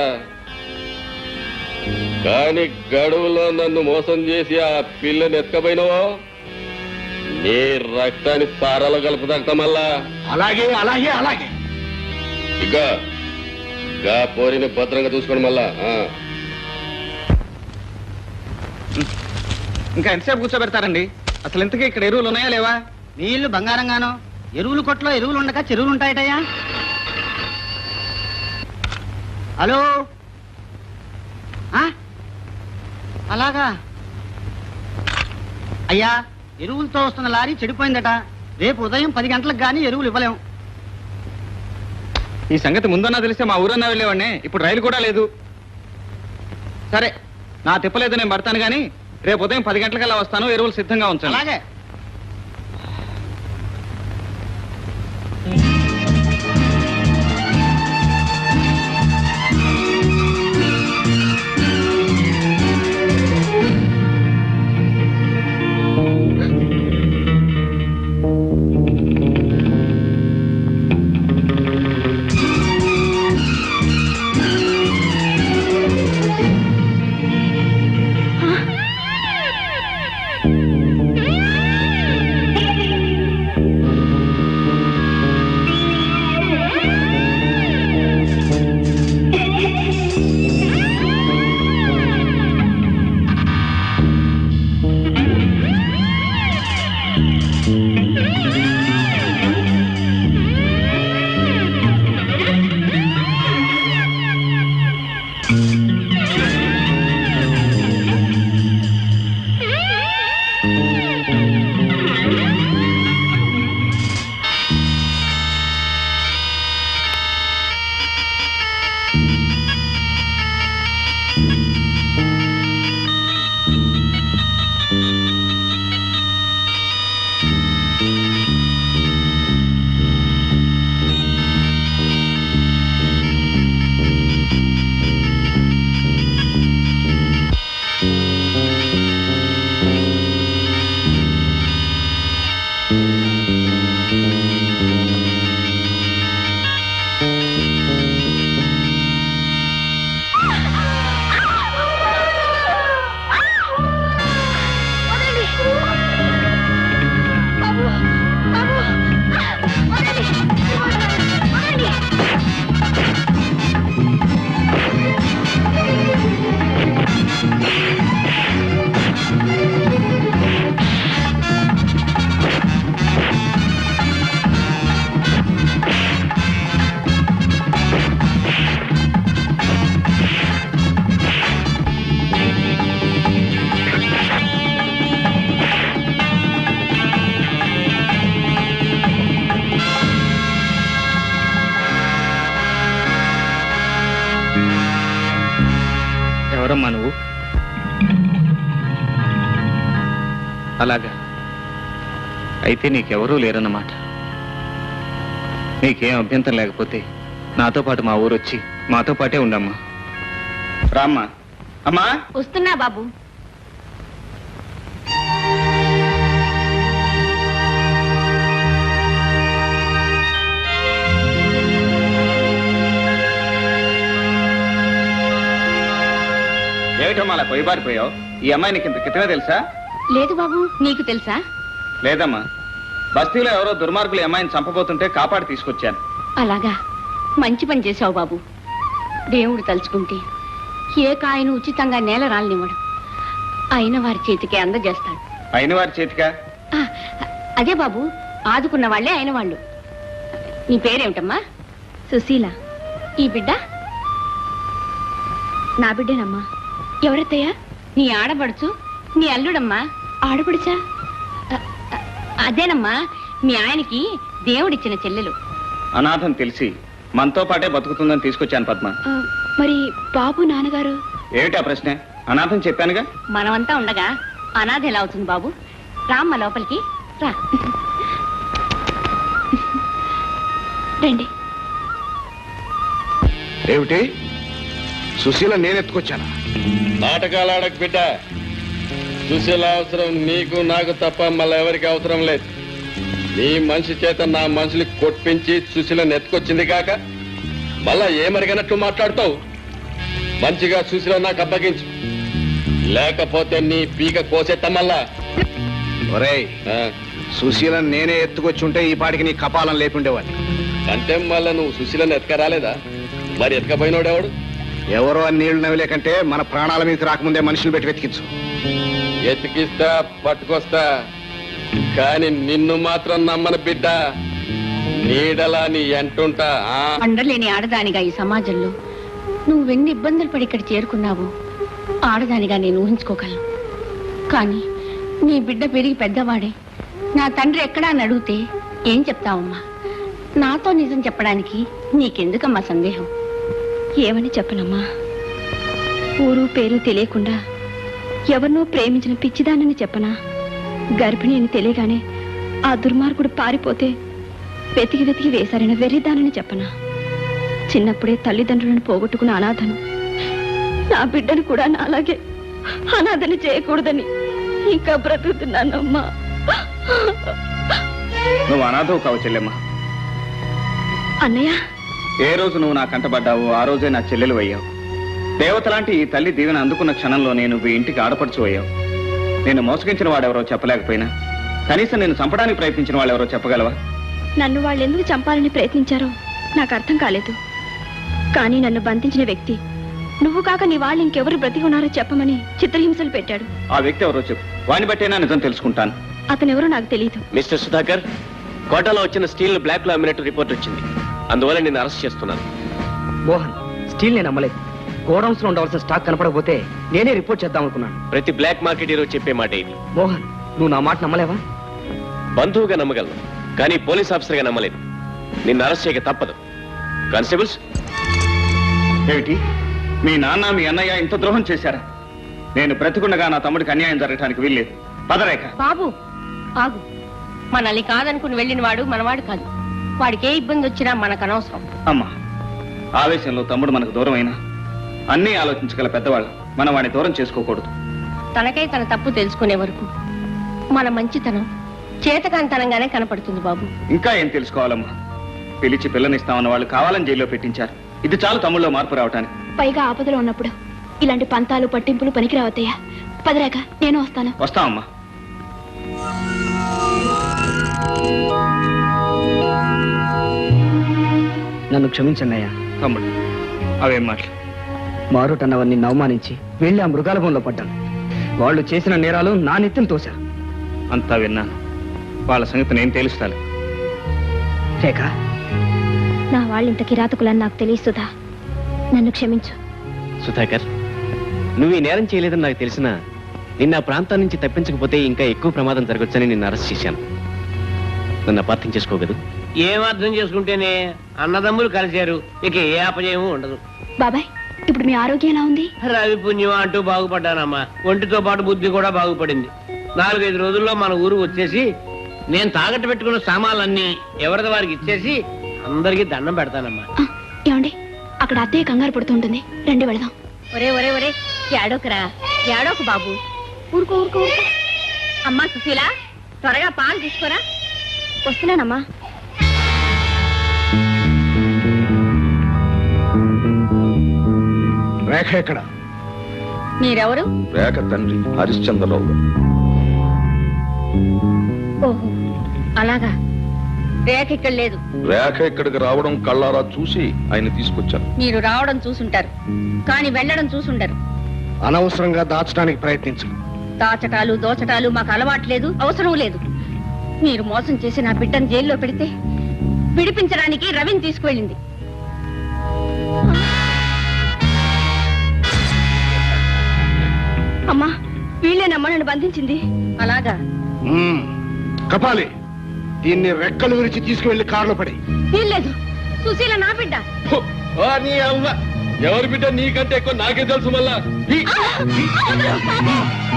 కానీ గడువులో నన్ను మోసం చేసి ఆ పిల్లని ఎత్తుకపోయినవో నీ రక్తాన్ని సారాలో కలుపుతా మళ్ళా. అలాగే అలాగే అలాగే. ఇక పోరిని భద్రంగా చూసుకోండి మళ్ళా. ఇంకా ఎంతసేపు కూర్చోబెడతారండి? అసలు ఇంతకీ ఇక్కడ ఎరువులు ఉన్నాయా లేవా? నీళ్లు బంగారంగానో, ఎరువులు కొట్లో ఎరువులు ఉండగా చెరువులు ఉంటాయటయ్యా. హలో, అలాగా అయ్యా, ఎరువులతో వస్తున్న లారీ చెడిపోయిందట. రేపు ఉదయం 10 గంటలకు గానీ ఎరువులు ఇవ్వలేం. ఈ సంగతి ముందన్నా తెలిస్తే మా ఊరన్నా వెళ్ళేవాడిని. ఇప్పుడు రైలు కూడా లేదు. సరే, నా తిప్పలేదు, నేను పడతాను. కానీ రేపు ఉదయం 10 గంటలకల్లా వస్తాను. ఎరువులు సిద్ధంగా ఉంచాను. అలాగే. ఎవరమ్మా నువ్వు? అలాగా, అయితే నీకెవరూ లేరన్నమాట. నీకేం అభ్యంతరం లేకపోతే నాతో పాటు మా ఊరు వచ్చి మాతో పాటే ఉండమ్మా. రామ్మా. అమ్మా వస్తున్నా బాబు. ఏమిటమ్మా అలా పొయ్యిబారిపోయావు? ఈ అమ్మాయి నీకు ఇంత క్రితమే తెలుసా? లేదు బాబు, నీకు తెలుసా? లేదమ్మా, బస్తీలో ఎవరో దుర్మార్గులు ఈ అమ్మాయిని చంపబోతుంటే కాపాడి తీసుకొచ్చాను. అలాగా, మంచి పని చేశావు బాబు. దేవుడు తలుచుకుంటే ఏ కాయను ఉచితంగా నేల రాలనివ్వడు. అయిన వారి చేతికి అందజేస్తాడు. అయిన వారి చేతికా? ఆ, అదే బాబు, ఆదుకున్న వాళ్ళే అయిన వాళ్ళు. నీ పేరేమిటమ్మా? సుశీల. ఈ బిడ్డ? నా బిడ్డేనమ్మా. ఎవరత్తయ్యా? నీ ఆడపడుచు, నీ అల్లుడమ్మా. ఆడపడుచా? అదేనమ్మా, మీ ఆయనకి దేవుడిచ్చిన చెల్లెలు. అనాథం తెలిసి మనతో పాటే బతుకుతుందని తీసుకొచ్చాను పద్మ. మరి బాబు నాన్నగారు? ఏమిటా ప్రశ్న? అనాథం చెప్పానుగా. మనమంతా ఉండగా అనాథ ఎలా అవుతుంది బాబు? రామ్మ లోపలికి రా. రండి. ఏమిటి సుశీల నేను ఎత్తుకొచ్చానా? నాటకాలు ఆడక బిడ్డ. సుశీల అవసరం నీకు నాకు తప్ప మళ్ళీ ఎవరికి అవసరం లేదు. నీ మనిషి చేత నా మనుషులు కొట్టించి సుశీలను ఎత్తుకొచ్చింది కాక మళ్ళా ఏమరిగినట్లు మాట్లాడుతావు. మంచిగా సుశీల నాకు అప్పగించు, లేకపోతే నీ పీక కోసేట మళ్ళా. ఒరేయ్, సుశీల నేనే ఎత్తుకొచ్చి ఉంటే ఈ పాటికి నీ కపాలం లేకుండేవాడిని. అంటే మళ్ళా నువ్వు సుశీలను ఎత్తుకరాలేదా? మరి ఎత్తుకపోయినోడెవడు? ఎవరో అని నీళ్లు నవ్వలేకంటే మన ప్రాణాల మీద రాకముందే మనుషులు పెట్టి వెతికించు. ఎతికిస్తా, పట్టుకొస్తా, కాని నిన్ను మాత్రం నమ్మను బిడ్డ. నీడలా నీ ఎంటుంటా. అండలేని ఆడదానిగా ఈ సమాజంలో నువ్వెన్ని ఇబ్బందులు పడి ఇక్కడ చేరుకున్నావు ఆడదానిగా నేను ఊహించుకోగలను. కానీ నీ బిడ్డ పెరిగి పెద్దవాడే నా తండ్రి ఎక్కడా అని అడిగితే ఏం చెప్తావమ్మా? నాతో నిజం చెప్పడానికి నీకెందుకమ్మా సందేహం? ఏమని చెప్పనమ్మా? ఊరు పేరు తెలియకుండా ఎవరినో ప్రేమించిన పిచ్చిదానని చెప్పనా? గర్భిణి అని తెలియగానే ఆ దుర్మార్గుడు పారిపోతే వెతికి వెతికి వేశారని వెర్రిదానని చెప్పనా? చిన్నప్పుడే తల్లిదండ్రులను పోగొట్టుకున్న అనాథను నా బిడ్డను కూడా నాలాగే అనాథని చేయకూడదని ఇంకా బ్రతుకుతున్నానమ్మా. నువ్వు అనాథవు కావు చెల్లెమ్మా. అన్నయ్య, ఏ రోజు నువ్వు నా కంటపడ్డావు ఆ రోజే నా చెల్లెలు అయ్యావు. దేవత లాంటి ఈ తల్లి దీవెన అందుకున్న క్షణంలోనే నువ్వు ఇంటికి ఆడపడుచు అయ్యావు. నేను మోసగించిన వాడెవరో చెప్పలేకపోయినా కనీసం నేను చంపడానికి ప్రయత్నించిన వాళ్ళెవరో చెప్పగలవా? నన్ను వాళ్ళు ఎందుకు చంపాలని ప్రయత్నించారో నాకు అర్థం కాలేదు. కానీ నన్ను బంధించిన వ్యక్తి నువ్వు కాక నీ వాళ్ళు ఇంకెవరు బ్రతికి ఉన్నారో చెప్పమని చిత్రహింసలు పెట్టాడు. ఆ వ్యక్తి ఎవరో చెప్పు, వాడిని బట్టేనా నిజం తెలుసుకుంటాను. అతనెవరో నాకు తెలియదు. మిస్టర్ సుధాకర్, కోటాలో వచ్చిన స్టీల్ బ్లాక్ లో అమ్మినట్టు రిపోర్ట్ వచ్చింది. అందువల్ల నేను అరెస్ట్ చేస్తున్నాను. మోహన్, స్టీల్ నేను అమ్మలేదు. గోడౌన్స్ లో ఉండవలసిన స్టాక్ కనపడకపోతే నేనే రిపోర్ట్ చేద్దాం అనుకున్నాను. ప్రతి బ్లాక్ మార్కెట్ హీరో చెప్పే మాట ఇది. మోహన్, నువ్వు నా మాట నమ్మలేవా? బంధువుగా నమ్మగలను, కానీ పోలీస్ ఆఫీసర్ గా నమ్మలేదు. నిన్ను అరెస్ట్ చేయక తప్పదు. కానిస్టేబుల్స్. ఏమిటి, మీ నాన్న మీ అన్నయ్య ఇంత ద్రోహం చేశారా? నేను బ్రతికుండగా నా తమ్ముడికి అన్యాయం జరగడానికి వీల్లేదు. పదరేఖ. బాబు ఆగు. మనల్ని కాదనుకుని వెళ్ళిన వాడు మనవాడు కాదు. వాడికి ఏ ఇబ్బంది వచ్చినా మనకు అనవసరం. అమ్మా, ఆవేశంలో తమ్ముడు మనకు దూరం అయినా అన్నీ ఆలోచించగల పెద్దవాళ్ళు మనం వాడిని దూరం చేసుకోకూడదు. తనకై తన తప్పు తెలుసుకునే వరకు మన మంచితనం చేతకాంతనంగానే కనపడుతుంది బాబు. ఇంకా ఏం తెలుసుకోవాలమ్మా? పిలిచి పిల్లనిస్తామన్న వాళ్ళు కావాలని జైల్లో పెట్టించారు. ఇది చాలు తమ్ముళ్ళలో మార్పు రావటానికి. పైగా ఆపదలో ఉన్నప్పుడు ఇలాంటి పంతాలు పట్టింపులు పనికిరావద్దయ్యా. పదరాక నేను వస్తాను. వస్తామమ్మా. నన్ను క్షమించండి అయ్యా. తమ్ముడు, అవేం మాటలు? మారుటన్నవన్నీ అవమానించి వెళ్ళి ఆ మృగాల బొంలో పడ్డాను. వాళ్ళు చేసిన నేరాలు నా నెత్తిని తోశారు. అంతా విన్నాను. వాళ్ళ సంగతి నేను తెలుస్తాను. రేఖ, నా వాళ్ళింత కిరాతకులని నాకు తెలియసుదా. నన్ను క్షమించు. సుధాకర్, నువ్వు ఈ నేరం చేయలేదని నాకు తెలిసినా నిన్న ఆ ప్రాంతం నుంచి తప్పించకపోతే ఇంకా ఎక్కువ ప్రమాదం జరగొచ్చని నిన్ను అరెస్ట్ చేశాను. నన్ను అపార్థం చేసుకోగలదు. ఏం అర్థం చేసుకుంటేనే అన్నదమ్ములు కలిశారు, ఇక ఏ అపజయము ఉండదు. బాబాయ్, ఇప్పుడు మీ ఆరోగ్యం ఎలా ఉంది? రవి పుణ్యం అంటూ బాగుపడ్డానమ్మా. ఒంటితో పాటు బుద్ధి కూడా బాగుపడింది. 4-5 రోజుల్లో మన ఊరు వచ్చేసి నేను తాకట్టు పెట్టుకున్న సామాన్లన్నీ ఎవరిది వారికి ఇచ్చేసి అందరికి దండం పెడతానమ్మా. ఏమండి, అక్కడ అత్తయ్య కంగారు పడుతుంటుంది, రండి వెళదాం. ఒరే ఒరే ఒరే, ఏడోకరా, ఏడోకు బాబు. ఊరుకో ఊరుకో ఊరుకో. అమ్మా సుశీల, త్వరగా పాలు తీసుకోరా. వస్తున్నానమ్మా. రేఖ ఎక్కడ? మీరెవరు? రేఖ తండ్రి హరిశ్చంద్రరావు గారు. ఓహో అలాగా. రేఖ ఇక్కడ లేదు. రేఖ ఇక్కడికి రావడం కళ్ళారా చూసి ఆయన తీసుకొచ్చాను. మీరు రావడం చూసుంటారు, కానీ వెళ్ళడం చూసుండరు. అనవసరంగా దాచడానికి ప్రయత్నించు. దాచటాలు దోచటాలు మాకు అలవాట్లేదు, అవసరం లేదు. మీరు మోసం చేసి నా బిడ్డను జైల్లో పెడితే విడిపించడానికి రవిని తీసుకువెళ్ళింది. అమ్మా, వీళ్ళేనమ్మా నన్ను బంధించింది. అలాగా? కపాలి, దీన్ని రెక్కలు విరిచి తీసుకువెళ్లి కారులో పడి. వీల్లేదు, సుశీల నా బిడ్డ. ఎవరి బిడ్డ నీకంటే ఎక్కువ నాకే తెలుసు. మళ్ళా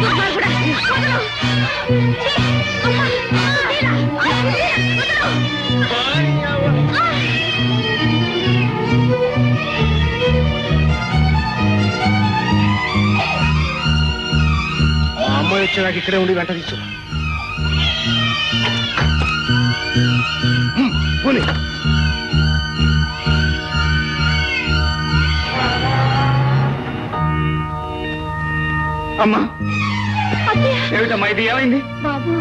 దుర్మార్గుడా, వదలు. ఛీ, అమ్మా, సుశీల, వదలు. మా అమ్మాయి వచ్చేదాకా ఇక్కడే ఉండి వెంట తీసు. పోనీ. అమ్మా, ఏమిటమ్మా ఇది? ఏమైంది? బాబు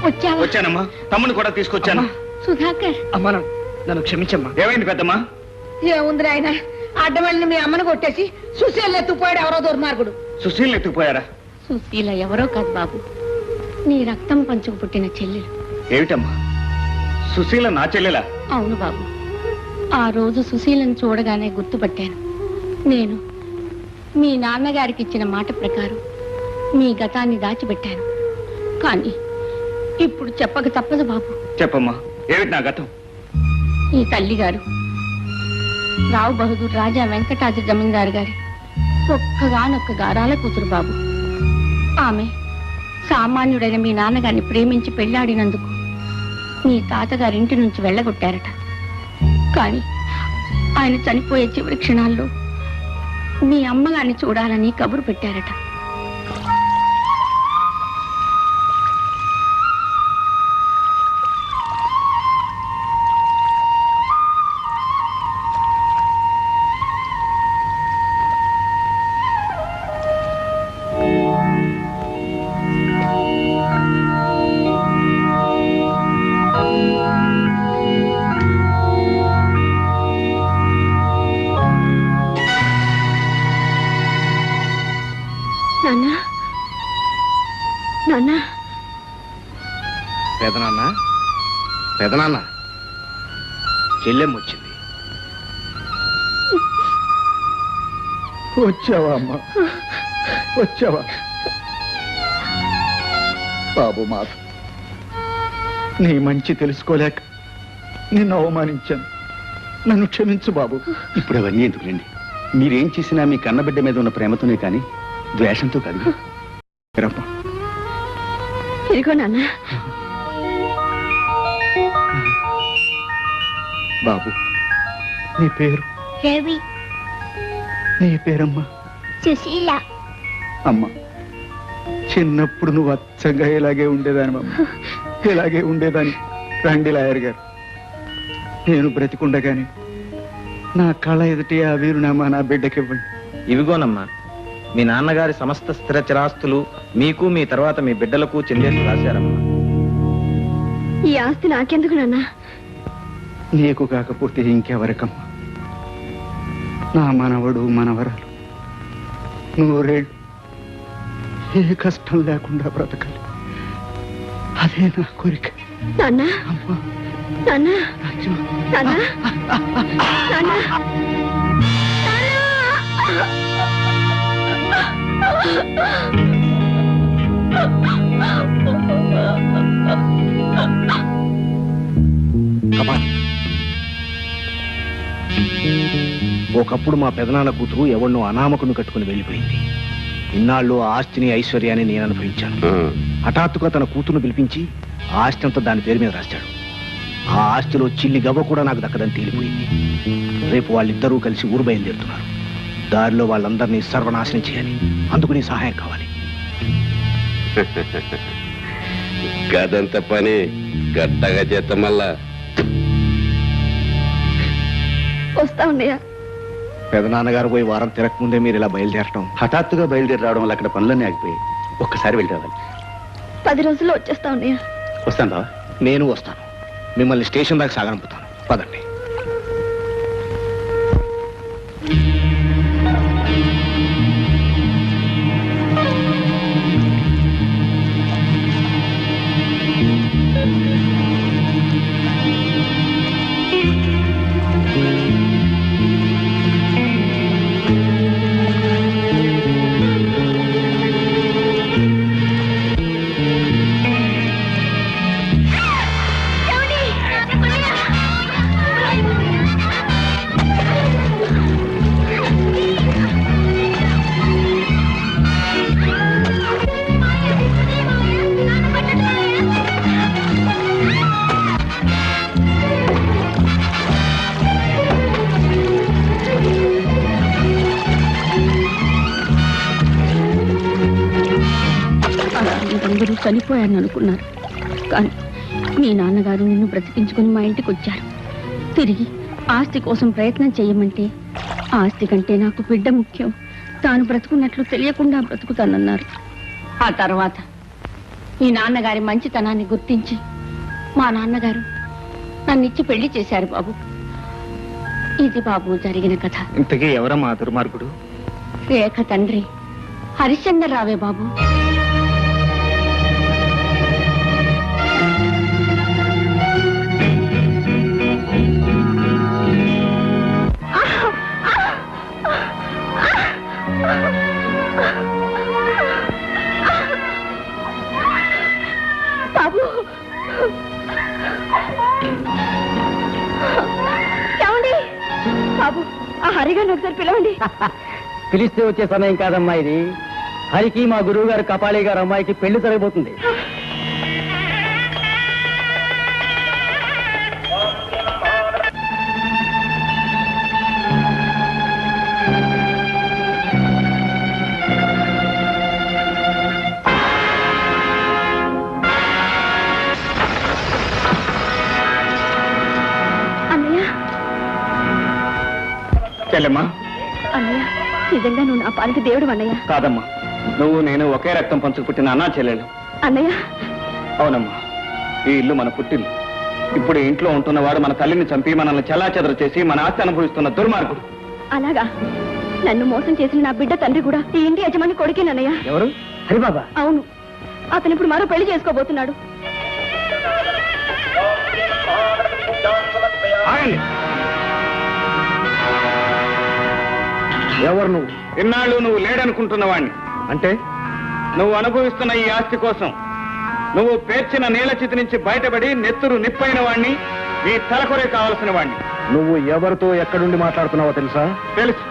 వచ్చావా? వచ్చానమ్మా, తమ్ముని కూడా తీసుకొచ్చాను. సుధాకర్, అమ్మా, నన్ను క్షమించమ్మా. ఏమైంది పెద్దమ్మా? ఏముంది ఆయన, అడ్డమల్ని మీ అమ్మను కొట్టేసి సుశీల ఎత్తుకుపోయాడు ఎవరో దుర్మార్గుడు. సుశీల్ ఎత్తుకుపోయారా? సుశీల ఎవరో కాదు బాబు, నీ రక్తం పంచుకు పుట్టిన చెల్లెలు. ఏమిటమ్మా, సుశీల నా చెల్లెలా? అవును బాబు, ఆ రోజు సుశీలను చూడగానే గుర్తుపట్టాను. నేను మీ నాన్నగారికి ఇచ్చిన మాట ప్రకారం మీ గతాన్ని దాచిపెట్టాను. కానీ ఇప్పుడు చెప్పక తప్పదు బాబు. చెప్పమ్మా, ఏమిటి నా గతం? ఈ తల్లిగారు రావు బహదూర్ రాజా వెంకటాద్రి జమీందారు గారి ఒక్కగానొక్క గారాల కూతురు బాబు. ఆమె సామాన్యుడైన మీ నాన్నగారిని ప్రేమించి పెళ్లాడినందుకు మీ తాతగారింటి నుంచి వెళ్ళగొట్టారట. కానీ ఆయన చనిపోయే చివరి క్షణాల్లో మీ అమ్మగారిని చూడాలని కబురు పెట్టారట. నాన్న, నాన్న, పెదనాన్న, పెదనాన్న, చెల్లెమ్మ వచ్చింది. వచ్చావా అమ్మా, వచ్చావా? బాబు మాధవ్, నీ మంచి తెలుసుకోలేక నిన్ను అవమానించాను, నన్ను క్షమించు బాబు. ఇప్పుడు అవన్నీ ఎందుకులేండి. మీరేం చేసినా మీ కన్నబిడ్డ మీద ఉన్న ప్రేమతోనే కానీ ద్వేషంతో కాదు. ఇదిగో నాన్న. బాబు, నీ పేరు? రవి. నీ పేరమ్మా? సుశీల. అమ్మా, చిన్నప్పుడు నువ్వు అచ్చంగా ఇలాగే ఉండేదాని అమ్మ, ఇలాగే ఉండేదాన్ని. రండి లాయర్ గారు, నేను బ్రతికుండగానే నా కళ ఎదుటి ఆ వీరునామా నా బిడ్డకివ్వండి. ఇవిగోనమ్మా, మీ నాన్నగారి సమస్త స్థిర చిరాస్తులు మీకు మీ తర్వాత మీ బిడ్డలకు చెందేసి రాశారమ్మా. ఈ ఆస్తి నాకెందుకు నాన్న? నీకు కాకపోతే ఇంకెవరికమ్మా? నా మనవడు మనవరాలు నూరేళ్ళు ఏ కష్టం లేకుండా బ్రతకాలి, అదే నా కోరిక. నాన్న, అమ్మా, నాన్న, రాజు. నాన్న, నాన్న, కపాలి, ఒకప్పుడు మా పెదనాన్న కూతురు ఎవరినో అనామకును కట్టుకుని వెళ్ళిపోయింది. ఇన్నాళ్ళు ఆ ఆస్తిని ఐశ్వర్యాన్ని నేను అనుభవించాను. హఠాత్తుగా తన కూతురును పిలిపించి ఆ ఆస్తి అంతా దాని పేరు మీద రాశాడు. ఆ ఆస్తిలో చిల్లి గవ్వ కూడా నాకు దక్కదని తేలిపోయింది. రేపు వాళ్ళిద్దరూ కలిసి ఊరు బయలుదేరుతున్నారు. దారిలో వాళ్ళందరినీ సర్వనాశనం చేయాలి. అందుకు నీ సహాయం కావాలి. గదంత పని గట్టగా చేస్తాం మళ్ళా. వస్తా ఉన్నాయా? పెదనాన్నగారు పోయి వారం తిరగకముందే మీరు ఇలా బయలుదేరటం. హఠాత్తుగా బయలుదేరి రావడం వల్ల అక్కడ పనులన్నీ ఆగిపోయాయి. ఒక్కసారి వెళ్ళి రావాలి. 10 రోజుల్లో వచ్చేస్తా ఉన్నాయా? వస్తాను బావా. నేను వస్తాను. మిమ్మల్ని స్టేషన్ దాకా సాగనంపుతాను. పదండి. అందరూ చనిపోయారని అనుకున్నారు. కానీ మీ నాన్నగారు నిన్ను బ్రతికించుకుని మా ఇంటికి వచ్చారు. తిరిగి ఆస్తి కోసం ప్రయత్నం చేయమంటే ఆస్తి కంటే నాకు బిడ్డ ముఖ్యం, తాను బ్రతుకున్నట్లు తెలియకుండా బ్రతుకుతానన్నారు. ఆ తర్వాత మీ నాన్నగారి మంచితనాన్ని గుర్తించి మా నాన్నగారు నన్నిచ్చి పెళ్లి చేశారు బాబు. ఇది బాబు జరిగిన కథ. ఇంతకీ ఎవరమ్మా దుర్మార్గుడు? రేఖ తండ్రి హరిశ్చంద్రరావే బాబు. బాబు ఏమండి? బాబు ఆ హరిగారిని ఒకసారి పిలవండి. పిలిస్తే వచ్చే సమయం కాదమ్మా ఇది. హరికి మా గురువు గారు కపాలి గారు అమ్మాయికి పెళ్లి జరగబోతుంది. చెల్లెమ్మా. అన్నయ్య, నిజంగా నువ్వు నా పాలికి దేవుడు అన్నయ్య. కాదమ్మా, నువ్వు నేను ఒకే రక్తం పంచుకు పుట్టిన అన్నా చెల్లెలు. అన్నయ్య. అవునమ్మా, ఈ ఇల్లు మన పుట్టిల్లు. ఇప్పుడు ఇంట్లో ఉంటున్నవాడు మన తల్లిని చంపి మనల్ని చెల్లాచెదరు చేసి మన ఆస్తి అనుభవిస్తున్న దుర్మార్గుడు. అలాగా? నన్ను మోసం చేసిన నా బిడ్డ తండ్రి కూడా ఈ ఇంటి యజమాని కొడుకేనన్నయ్య. ఎవరు? హరిబాబా? అవును. అతను ఇప్పుడు మరో పెళ్లి చేసుకోబోతున్నాడు. ఎవరు నువ్వు? ఇన్నాళ్ళు నువ్వు లేడనుకుంటున్నవాణ్ణి. అంటే నువ్వు అనుభవిస్తున్న ఈ ఆస్తి కోసం నువ్వు పేర్చిన నీళ్ల చితి నుంచి బయటపడి నెత్తురు నిప్పైన వాణ్ణి, నీ తలకొరే కావలసిన వాణ్ణి. నువ్వు ఎవరితో ఎక్కడుండి మాట్లాడుతున్నావో తెలుసా? తెలుసు.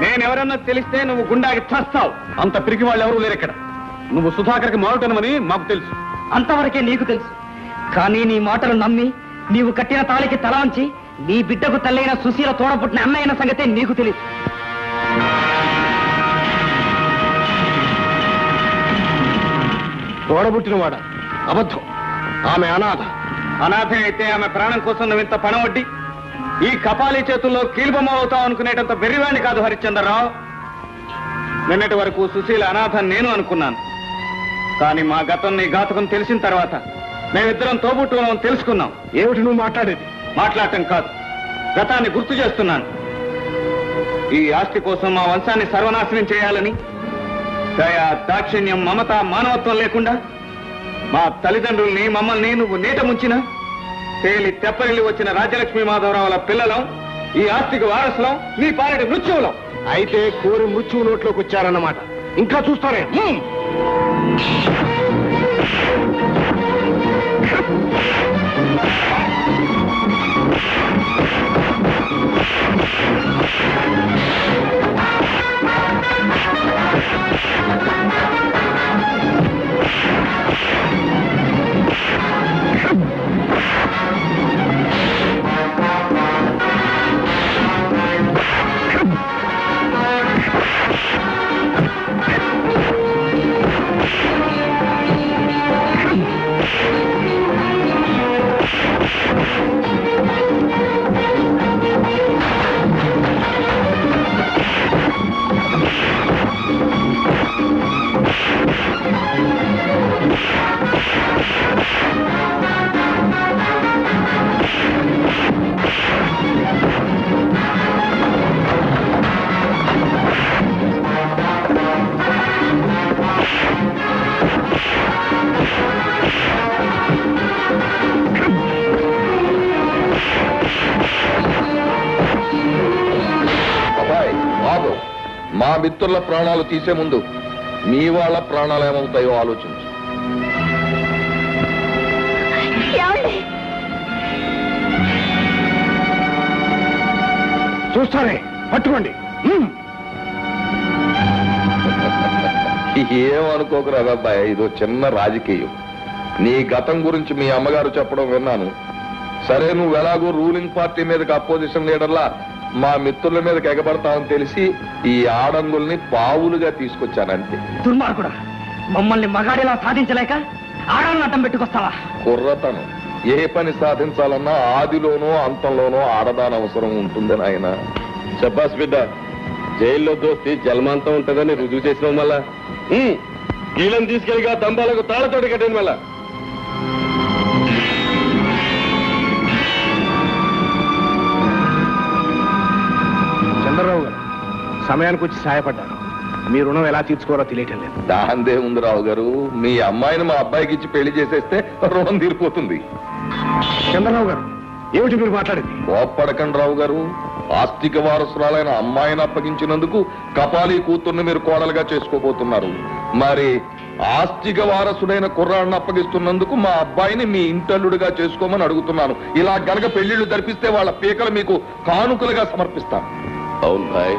నేనెవరన్నా తెలిస్తే నువ్వు గుండాకి చస్తావు. అంత పిరికి వాళ్ళు ఎవరూ లేరు ఇక్కడ. నువ్వు సుధాకర్కి మారుటనమని మాకు తెలుసు. అంతవరకే నీకు తెలుసు. కానీ నీ మాటలు నమ్మి నీవు కట్టిన తాళికి తల వంచి నీ బిడ్డకు తల్లైన సుశీల తోడపుట్టిన అన్నయ్యన సంగతే నీకు తెలియదు. తోడబుట్టినవాడ అబద్ధం. ఆమె అనాథ. అనాథ అయితే ఆమె ప్రాణం కోసం నువ్వు ఇంత పనవడ్డి ఈ కపాలి చేతుల్లో కీలుబొమ్మ అవుతావు అనుకునేటంత బెర్రివాణ్ణి కాదు హరిశ్చంద్రరావు. నిన్నటి వరకు సుశీల అనాథ నేను అనుకున్నాను. కానీ మా గతం నీ ఘాతకం తెలిసిన తర్వాత మేమిద్దరం తోబుట్టుకున్నాం తెలుసుకున్నాం. ఏమిటి నువ్వు మాట్లాడేది? మాట్లాడటం కాదు, గతాన్ని గుర్తు చేస్తున్నాను. ఈ ఆస్తి కోసం మా వంశాన్ని సర్వనాశనం చేయాలని దయ, దాక్షిణ్యం, మమత, మానవత్వం లేకుండా మా తల్లిదండ్రుల్ని మమ్మల్ని నువ్వు నీట ముంచిన తేలి తెప్పరిల్లి వచ్చిన రాజ్యలక్ష్మీ మాధవరావుల పిల్లలం, ఈ ఆస్తికి వారసులం, నీ పాలటి మృత్యువులం. అయితే కోరి మృత్యువు నోట్లోకి వచ్చారన్నమాట. ఇంకా చూస్తారే. మా మిత్రుల ప్రాణాలు తీసే ముందు మీ వాళ్ళ ప్రాణాలు ఏమవుతాయో ఆలోచించు. చూస్తారే, పట్టుకోండి. ఏమనుకోకురా అబ్బాయి, ఇదో చిన్న రాజకీయం. నీ గతం గురించి మీ అమ్మగారు చెప్పడం విన్నాను. సరే, నువ్వు ఎలాగో రూలింగ్ పార్టీ మీదకి అపోజిషన్ లీడర్లా మా మిత్రుల మీదకి ఎగబడతామని తెలిసి ఈ ఆడంగుల్ని పావులుగా తీసుకొచ్చానంతే. దుర్మార్గుడా, మమ్మల్ని మగాడిలా సాధించలేక ఆడాలను అడ్డం పెట్టుకొస్తావా? కుర్రతనం ఏ పని సాధించాలన్నా ఆదిలోనో అంతంలోనో ఆడదాని అవసరం ఉంటుందని ఆయన. చెప్పాస్ బిడ్డ, జైల్లో దోస్తి జన్మాంతం ఉంటుందని రుజువు చేసిన మళ్ళా గీలను తీసుకెళ్ళిగా దంబాలకు తాళతోటి కట్టిన మళ్ళా. చంద్రరావు గారు సమయానికి వచ్చి సహాయపడ్డారు. మీ రుణం ఎలా తీర్చుకోవాలో తెలియటం లేదు. దాందే ఉంది రావు గారు, మీ అమ్మాయిని మా అబ్బాయికి ఇచ్చి పెళ్లి చేసేస్తే రుణం తీరిపోతుంది. చంద్రరావు గారు, ఏమిటి మీరు మాట్లాడేది? కోప్పడకండి రావు గారు. ఆస్తిక వారసురాలైన అమ్మాయిని అప్పగించినందుకు కపాలి కూతుర్ని మీరు కోడలుగా చేసుకోబోతున్నారు. మరి ఆస్తిక వారసుడైన కుర్రాడిని అప్పగిస్తున్నందుకు మా అబ్బాయిని మీ ఇంటల్లుడిగా చేసుకోమని అడుగుతున్నాను. ఇలా గనక పెళ్లిళ్లు జరిపిస్తే వాళ్ళ పీకలు మీకు కానుకలుగా సమర్పిస్తాను. అవును భాయ్,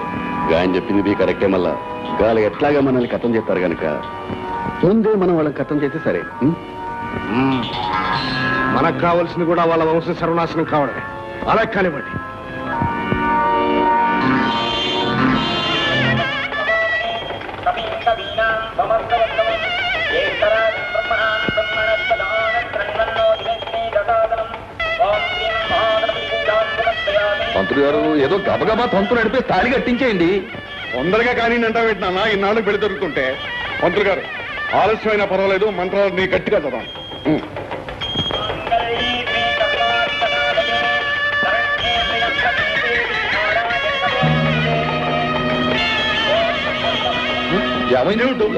గాయని చెప్పింది మీ కరెక్టే. మళ్ళా గాలి ఎట్లాగా మనల్ని కథం చేస్తారు గనక ముందే మనం వాళ్ళని కథం చేస్తే సరే. మనకు కావాల్సింది కూడా వాళ్ళ వంశం సర్వనాశనం కావడమే. అలా కానివ్వండి. మంత్రి గారు, ఏదో గబగబా తంతు నడిపే తాళి కట్టించేయండి. తొందరగా కానీ అంటా పెట్టినా ఇన్నాళ్ళు పెళ్లి దొరుకుతుంటే. మంత్రి గారు, ఆలస్యమైనా పర్వాలేదు, మంత్రాలు నీ గట్టిగా చదవండి.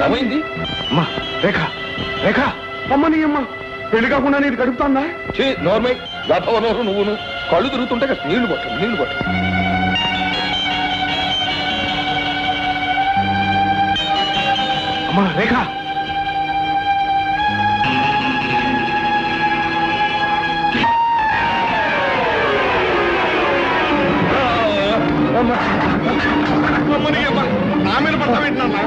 ఏమైంది? అమ్మా రేఖ, రేఖ అమ్మని అమ్మ పెళ్లి కాకుండా నీకు గడుపుతాందా? నోర్మై గతవనోరు నువ్వును కళ్ళు తిరుగుతుంటే నీళ్లు పట్టు, నీళ్లు పట్టు. అమ్మా రేఖ, అమ్మని అమ్మ నా మీద పడతావేంటన్నా?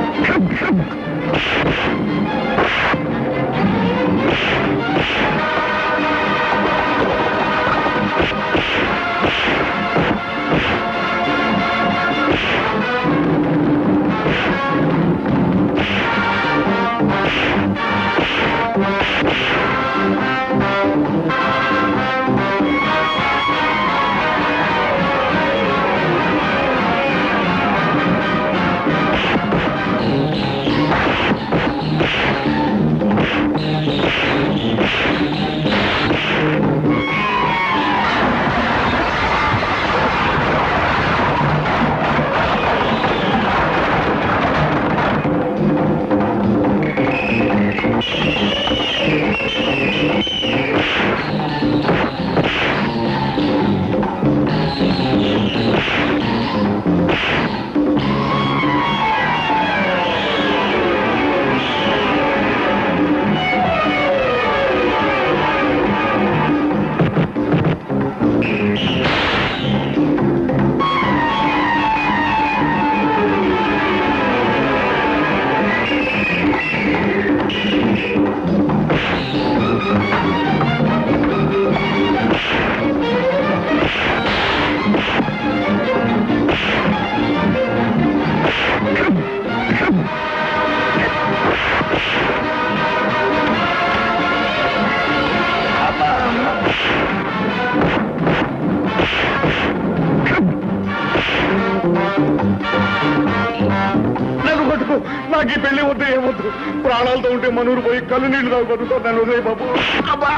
వద్దు, నాకు ఈ పెళ్లి వద్దు, ఏమొద్దు. ప్రాణాలతో ఉంటే మనూరు పోయి కళ్ళు నీళ్లు తాగు బతుకుతాను. నన్ను వదిలే బాబు. అబ్బా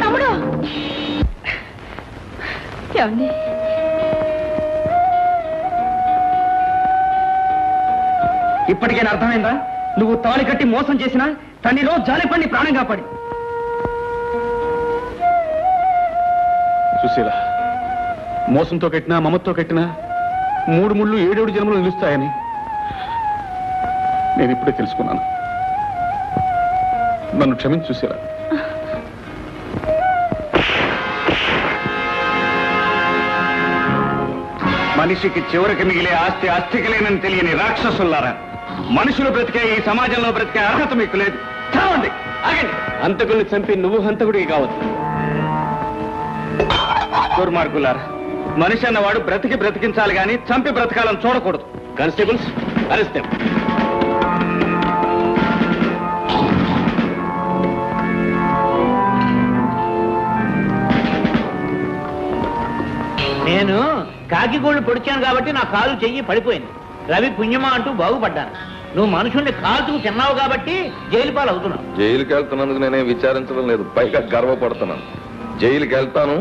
తమ్ముడు ఏమండి? ఇప్పటికైనా అర్థమైందా? నువ్వు తాళి కట్టి మోసం చేసినా తన్నిలో జాలిపండి ప్రాణం కాపాడి. సుశీల, మోసంతో కట్టినా మమతో కట్టినా 3 ముళ్ళు 7 జన్మలు నిలుస్తాయని నేను ఇప్పుడే తెలుసుకున్నాను. నన్ను క్షమించు సుశీల. మనిషికి చివరికి మిగిలే ఆస్తి అస్థికి లేనని తెలియని రాక్షసులారా, మనుషులు బ్రతికే ఈ సమాజంలో బ్రతికే అర్హత మీకు లేదు. చావండి, ఆగండి. హంతకుల్ని చంపి నువ్వు హంతకుడికి కావద్దు. దుర్మార్గులారా, మనిషి అన్నవాడు బ్రతికించాలి గాని చంపి బ్రతకాలని చూడకూడదు. Constables, arrest them. నేను కాకి గోళ్ళు పొడిచాను కాబట్టి నా కాలు చెయ్యి పడిపోయింది. రవి పుణ్యమా అంటూ బాగుపడ్డాను. నువ్వు మనుషుల్ని కాల్చుకు తిన్నావు కాబట్టి జైలు పాలు అవుతున్నావు. జైలుకి వెళ్తున్నందుకు నేనేం విచారించడం లేదు, పైగా గర్వపడుతున్నాను. జైలుకి వెళ్తాను,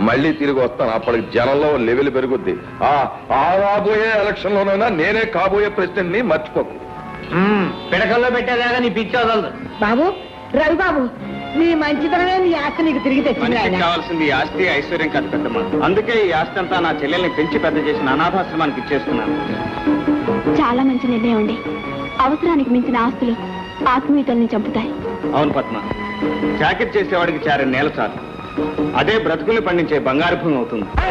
మళ్ళీ తిరిగి వస్తాను. అప్పటికి జనంలో లెవెల్ పెరుగుద్ది. ఆ రాబోయే ఎలక్షన్ లోనైనా నేనే కాబోయే ప్రెసిడెంట్ ని మర్చిపోకు. పిడకల్లో పెట్టేదాకా నీ పిచ్చి వదలదు. బాబు, రవి బాబు, నీ మంచితనమే నీ ఆస్తి నీకు తిరిగి తెచ్చింది. మనిషికి కావాల్సింది ఆస్తి ఐశ్వర్యం కాదు పెద్దమ్మ. అందుకే ఈ ఆస్తి అంతా నా చెల్లెల్ని పెంచి పెద్ద చేసిన అనాథాశ్రమానికి ఇచ్చేస్తున్నాను. చాలా మంచి నిర్ణయం అండి. అవసరానికి మించిన ఆస్తులు ఆత్మీయతల్ని చంపుతాయి. అవును పద్మ, చాకిరి చేసేవాడికి 4 నేల చాలు. అదే బ్రతుకుల్ని పండించే బంగారు భూమి అవుతుంది.